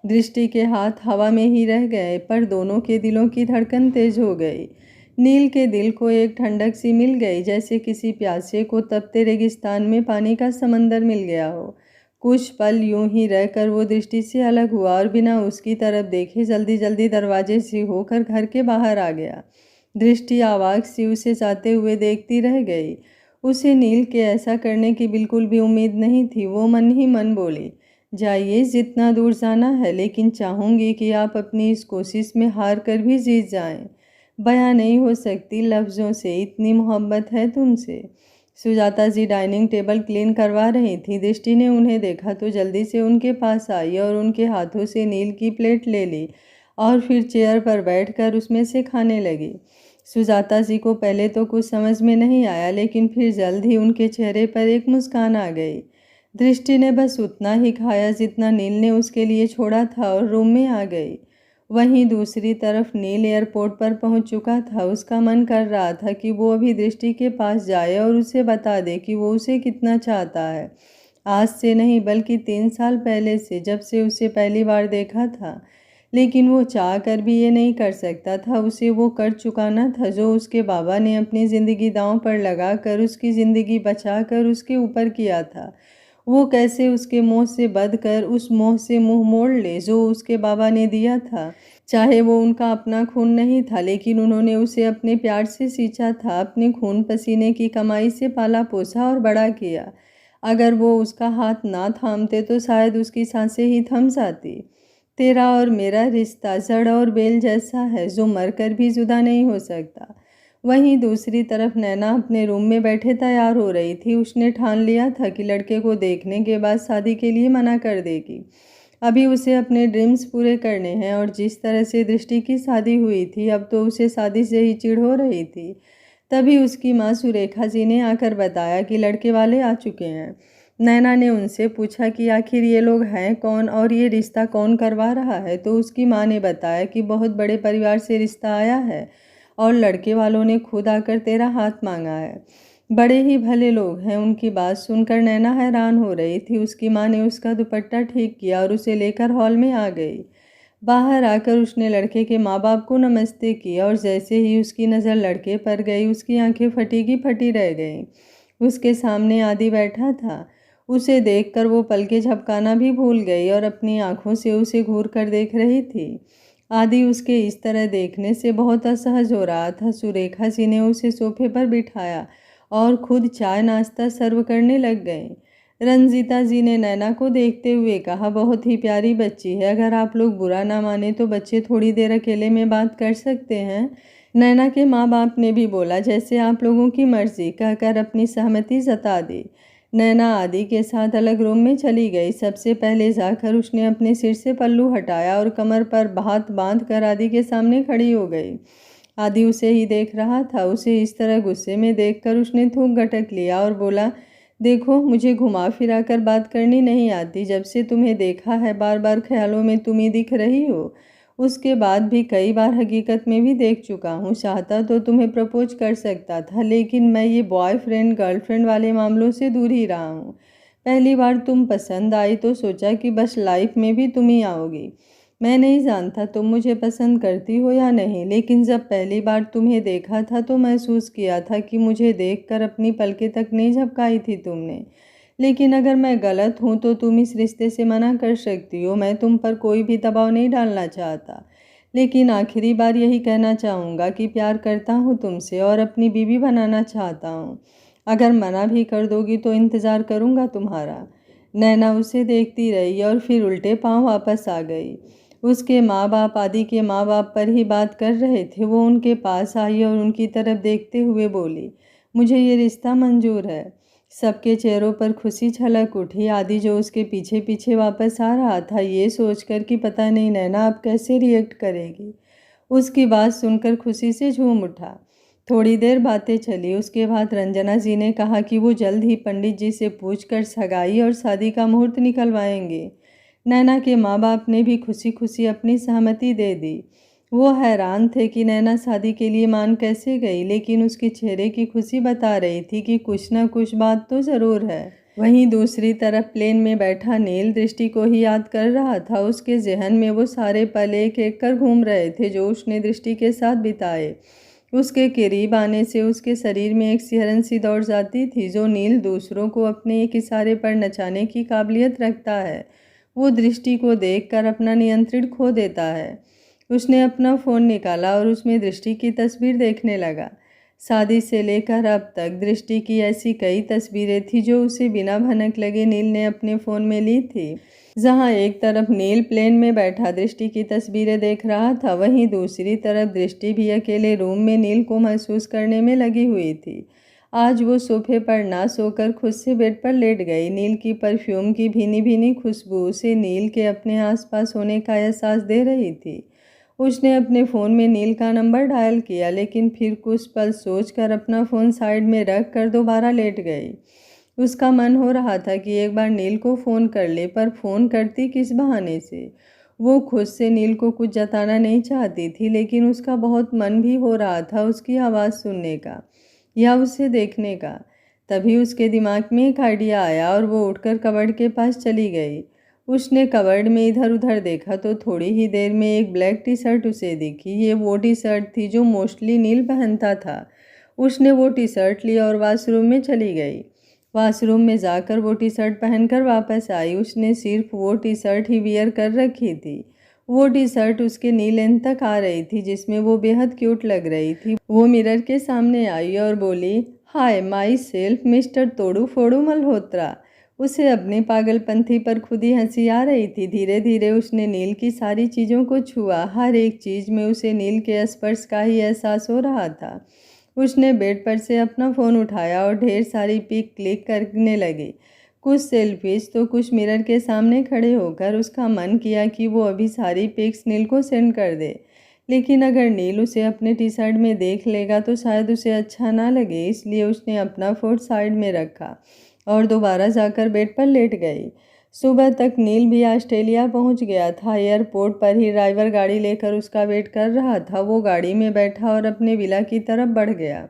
दृष्टि के हाथ हवा में ही रह गए, पर दोनों के दिलों की धड़कन तेज हो गई। नील के दिल को एक ठंडक सी मिल गई, जैसे किसी प्यासे को तपते रेगिस्तान में पानी का समंदर मिल गया हो। कुछ पल यूं ही रहकर वो दृष्टि से अलग हुआ और बिना उसकी तरफ देखे जल्दी जल्दी दरवाजे से होकर घर के बाहर आ गया। दृष्टि आवाज़ सी उसे जाते हुए देखती रह गई। उसे नील के ऐसा करने की बिल्कुल भी उम्मीद नहीं थी। वो मन ही मन बोली, जाइए जितना दूर जाना है, लेकिन चाहूँगी कि आप अपनी इस कोशिश में हार कर भी जीत जाएं। बयां नहीं हो सकती लफ्ज़ों से, इतनी मोहब्बत है तुमसे। सुजाता जी डाइनिंग टेबल क्लीन करवा रही थी। दृष्टि ने उन्हें देखा तो जल्दी से उनके पास आई और उनके हाथों से नील की प्लेट ले ली और फिर चेयर पर बैठकर उसमें से खाने लगी। सुजाता जी को पहले तो कुछ समझ में नहीं आया, लेकिन फिर जल्द ही उनके चेहरे पर एक मुस्कान आ गई। दृष्टि ने बस उतना ही खाया जितना नील ने उसके लिए छोड़ा था और रूम में आ गई। वहीं दूसरी तरफ नील एयरपोर्ट पर पहुंच चुका था। उसका मन कर रहा था कि वो अभी दृष्टि के पास जाए और उसे बता दे कि वो उसे कितना चाहता है। आज से नहीं बल्कि 3 साल पहले से, जब से उसे पहली बार देखा था। लेकिन वो चाह कर भी ये नहीं कर सकता था। उसे वो कर चुकाना था जो उसके बाबा ने अपनी ज़िंदगी दांव पर लगा कर उसकी ज़िंदगी बचा कर उसके ऊपर किया था। वो कैसे उसके मोह से बंध कर उस मोह से मुंह मोड़ ले जो उसके बाबा ने दिया था। चाहे वो उनका अपना खून नहीं था, लेकिन उन्होंने उसे अपने प्यार से सींचा था, अपने खून पसीने की कमाई से पाला पोसा और बड़ा किया। अगर वो उसका हाथ ना थामते तो शायद उसकी सांसें ही थम जाती। तेरा और मेरा रिश्ता जड़ और बेल जैसा है जो मरकर भी जुदा नहीं हो सकता। वहीं दूसरी तरफ नैना अपने रूम में बैठे तैयार हो रही थी। उसने ठान लिया था कि लड़के को देखने के बाद शादी के लिए मना कर देगी। अभी उसे अपने ड्रीम्स पूरे करने हैं और जिस तरह से दृष्टि की शादी हुई थी, अब तो उसे शादी से ही चिढ़ हो रही थी। तभी उसकी माँ सुरेखा जी ने आकर बताया कि लड़के वाले आ चुके हैं। नैना ने उनसे पूछा कि आखिर ये लोग हैं कौन और ये रिश्ता कौन करवा रहा है, तो उसकी माँ ने बताया कि बहुत बड़े परिवार से रिश्ता आया है और लड़के वालों ने खुद आकर तेरा हाथ मांगा है। बड़े ही भले लोग हैं। उनकी बात सुनकर नैना हैरान हो रही थी। उसकी माँ ने उसका दुपट्टा ठीक किया और उसे लेकर हॉल में आ गई। बाहर आकर उसने लड़के के माँ बाप को नमस्ते किया और जैसे ही उसकी नज़र लड़के पर गई, उसकी आंखें फटी की फटी रह गईं। उसके सामने आदि बैठा था। उसे देखकर वो पलकें झपकाना भी भूल गई और अपनी आंखों से उसे घूर कर देख रही थी। आदि उसके इस तरह देखने से बहुत असहज हो रहा था। सुरेखा जी ने उसे सोफे पर बिठाया और खुद चाय नाश्ता सर्व करने लग गए। रंजीता जी ने नैना को देखते हुए कहा, बहुत ही प्यारी बच्ची है, अगर आप लोग बुरा ना माने तो बच्चे थोड़ी देर अकेले में बात कर सकते हैं। नैना के माँ बाप ने भी बोला, जैसे आप लोगों की मर्जी, कहकर अपनी सहमति जता दी। नैना आदि के साथ अलग रूम में चली गई। सबसे पहले जाकर उसने अपने सिर से पल्लू हटाया और कमर पर हाथ बांध कर आदि के सामने खड़ी हो गई। आदि उसे ही देख रहा था। उसे इस तरह गुस्से में देखकर उसने थूक गटक लिया और बोला, देखो, मुझे घुमा फिरा कर बात करनी नहीं आती। जब से तुम्हें देखा है बार बार ख्यालों में तुम ही दिख रही हो। उसके बाद भी कई बार हकीकत में भी देख चुका हूँ। चाहता तो तुम्हें प्रपोज कर सकता था, लेकिन मैं ये बॉयफ्रेंड गर्लफ्रेंड वाले मामलों से दूर ही रहा हूँ। पहली बार तुम पसंद आई तो सोचा कि बस लाइफ में भी तुम ही आओगी। मैं नहीं जानता तुम मुझे पसंद करती हो या नहीं, लेकिन जब पहली बार तुम्हें देखा था तो महसूस किया था कि मुझे देखकर अपनी पलकें तक नहीं झपकाई थी तुमने। लेकिन अगर मैं गलत हूँ तो तुम इस रिश्ते से मना कर सकती हो। मैं तुम पर कोई भी दबाव नहीं डालना चाहता, लेकिन आखिरी बार यही कहना चाहूँगा कि प्यार करता हूँ तुमसे और अपनी बीवी बनाना चाहता हूँ। अगर मना भी कर दोगी तो इंतज़ार करूँगा तुम्हारा। नैना उसे देखती रही और फिर उल्टे पाँव वापस आ गई। उसके माँ बाप आदि के माँ बाप पर ही बात कर रहे थे। वो उनके पास आई और उनकी तरफ देखते हुए बोली, मुझे ये रिश्ता मंजूर है। सबके चेहरों पर खुशी छलक उठी। आदि जो उसके पीछे पीछे वापस आ रहा था, ये सोचकर कि पता नहीं नैना अब कैसे रिएक्ट करेगी, उसकी बात सुनकर खुशी से झूम उठा। थोड़ी देर बातें चली। उसके बाद रंजना जी ने कहा कि वो जल्द ही पंडित जी से पूछकर सगाई और शादी का मुहूर्त निकलवाएंगे। नैना के माँ बाप ने भी खुशी खुशी अपनी सहमति दे दी। वो हैरान थे कि नैना शादी के लिए मान कैसे गई, लेकिन उसके चेहरे की खुशी बता रही थी कि कुछ ना कुछ बात तो ज़रूर है। वहीं दूसरी तरफ प्लेन में बैठा नील दृष्टि को ही याद कर रहा था। उसके जहन में वो सारे पल एक एक कर घूम रहे थे जो उसने दृष्टि के साथ बिताए। उसके करीब आने से उसके शरीर में एक सिहरन सी दौड़ जाती थी। जो नील दूसरों को अपने एक इशारे पर नचाने की काबिलियत रखता है, वो दृष्टि को देखकर अपना नियंत्रण खो देता है। उसने अपना फ़ोन निकाला और उसमें दृष्टि की तस्वीर देखने लगा। शादी से लेकर अब तक दृष्टि की ऐसी कई तस्वीरें थी जो उसे बिना भनक लगे नील ने अपने फ़ोन में ली थी। जहां एक तरफ नील प्लेन में बैठा दृष्टि की तस्वीरें देख रहा था, वहीं दूसरी तरफ दृष्टि भी अकेले रूम में नील को महसूस करने में लगी हुई थी। आज वो सोफे पर ना सोकर खुद से बेड पर लेट गई। नील की परफ्यूम की भीनी भीनी खुशबू उसे नील के अपने आसपास होने का एहसास दे रही थी। उसने अपने फ़ोन में नील का नंबर डायल किया, लेकिन फिर कुछ पल सोचकर अपना फ़ोन साइड में रख कर दोबारा लेट गई। उसका मन हो रहा था कि एक बार नील को फ़ोन कर ले, पर फ़ोन करती किस बहाने से। वो खुद से नील को कुछ जताना नहीं चाहती थी, लेकिन उसका बहुत मन भी हो रहा था उसकी आवाज़ सुनने का या उसे देखने का। तभी उसके दिमाग में एक आइडिया आया और वो उठकर कबर्ड के पास चली गई। उसने कबर्ड में इधर उधर देखा तो थोड़ी ही देर में एक ब्लैक टी शर्ट उसे दिखी। ये वो टी शर्ट थी जो मोस्टली नील पहनता था। उसने वो टी शर्ट ली और वॉशरूम में चली गई। वॉशरूम में जाकर वो टी शर्ट पहनकर वापस आई। उसने सिर्फ वो टी शर्ट ही वियर कर रखी थी। वो टी शर्ट उसके नी लेंथ तक आ रही थी, जिसमें वो बेहद क्यूट लग रही थी। वो मिरर के सामने आई और बोली, हाय माई सेल्फ मिस्टर तोड़ू फोड़ू मल्होत्रा। उसे अपनी पागलपंथी पर खुद ही हंसी आ रही थी। धीरे धीरे उसने नील की सारी चीज़ों को छुआ। हर एक चीज़ में उसे नील के स्पर्श का ही एहसास हो रहा था। उसने बेड पर से अपना फ़ोन उठाया और ढेर सारी पिक क्लिक करने लगी। कुछ सेल्फीज तो कुछ मिरर के सामने खड़े होकर। उसका मन किया कि वो अभी सारी पिक्स नील को सेंड कर दे, लेकिन अगर नील उसे अपने टी शर्ट में देख लेगा तो शायद उसे अच्छा ना लगे। इसलिए उसने अपना फ़ोन साइड में रखा और दोबारा जाकर बेड पर लेट गई। सुबह तक नील भी ऑस्ट्रेलिया पहुंच गया था। एयरपोर्ट पर ही ड्राइवर गाड़ी लेकर उसका वेट कर रहा था। वो गाड़ी में बैठा और अपने विला की तरफ बढ़ गया।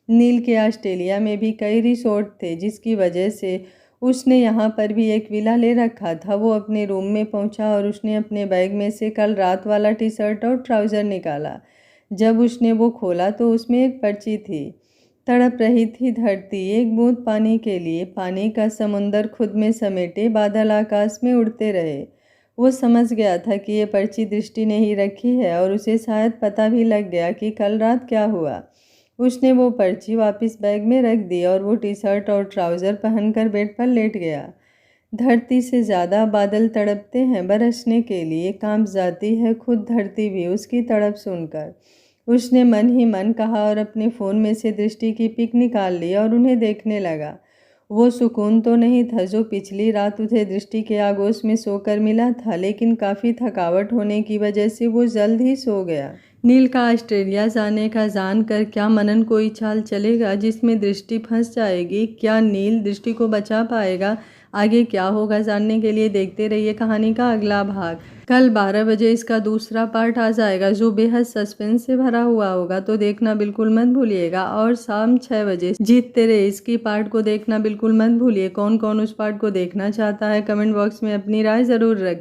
नील के ऑस्ट्रेलिया में भी कई रिसोर्ट थे, जिसकी वजह से उसने यहाँ पर भी एक विला ले रखा था। वो अपने रूम में पहुँचा और उसने अपने बैग में से कल रात वाला टी शर्ट और ट्राउज़र निकाला। जब उसने वो खोला तो उसमें एक पर्ची थी। तड़प रही थी धरती एक बूंद पानी के लिए। पानी का समुंदर खुद में समेटे बादल आकाश में उड़ते रहे। वो समझ गया था कि ये पर्ची दृष्टि ने ही रखी है और उसे शायद पता भी लग गया कि कल रात क्या हुआ। उसने वो पर्ची वापस बैग में रख दी और वो टी शर्ट और ट्राउज़र पहनकर बेड पर लेट गया। धरती से ज़्यादा बादल तड़पते हैं बरसने के लिए, कांप जाती है खुद धरती भी उसकी तड़प सुनकर। उसने मन ही मन कहा और अपने फ़ोन में से दृष्टि की पिक निकाल ली और उन्हें देखने लगा। वो सुकून तो नहीं था जो पिछली रात उसे दृष्टि के आगोश में सोकर मिला था, लेकिन काफ़ी थकावट होने की वजह से वो जल्द ही सो गया। नील का ऑस्ट्रेलिया जाने का जानकर क्या मनन कोई चाल चलेगा जिसमें दृष्टि फंस जाएगी? क्या नील दृष्टि को बचा पाएगा? आगे क्या होगा जानने के लिए देखते रहिए कहानी का अगला भाग। कल 12 बजे इसका दूसरा पार्ट आ जाएगा जो बेहद सस्पेंस से भरा हुआ होगा, तो देखना बिल्कुल मत भूलिएगा। और शाम 6 बजे जीत तेरे इसकी पार्ट को देखना बिल्कुल मत भूलिए। कौन कौन उस पार्ट को देखना चाहता है कमेंट बॉक्स में अपनी राय ज़रूर रखें।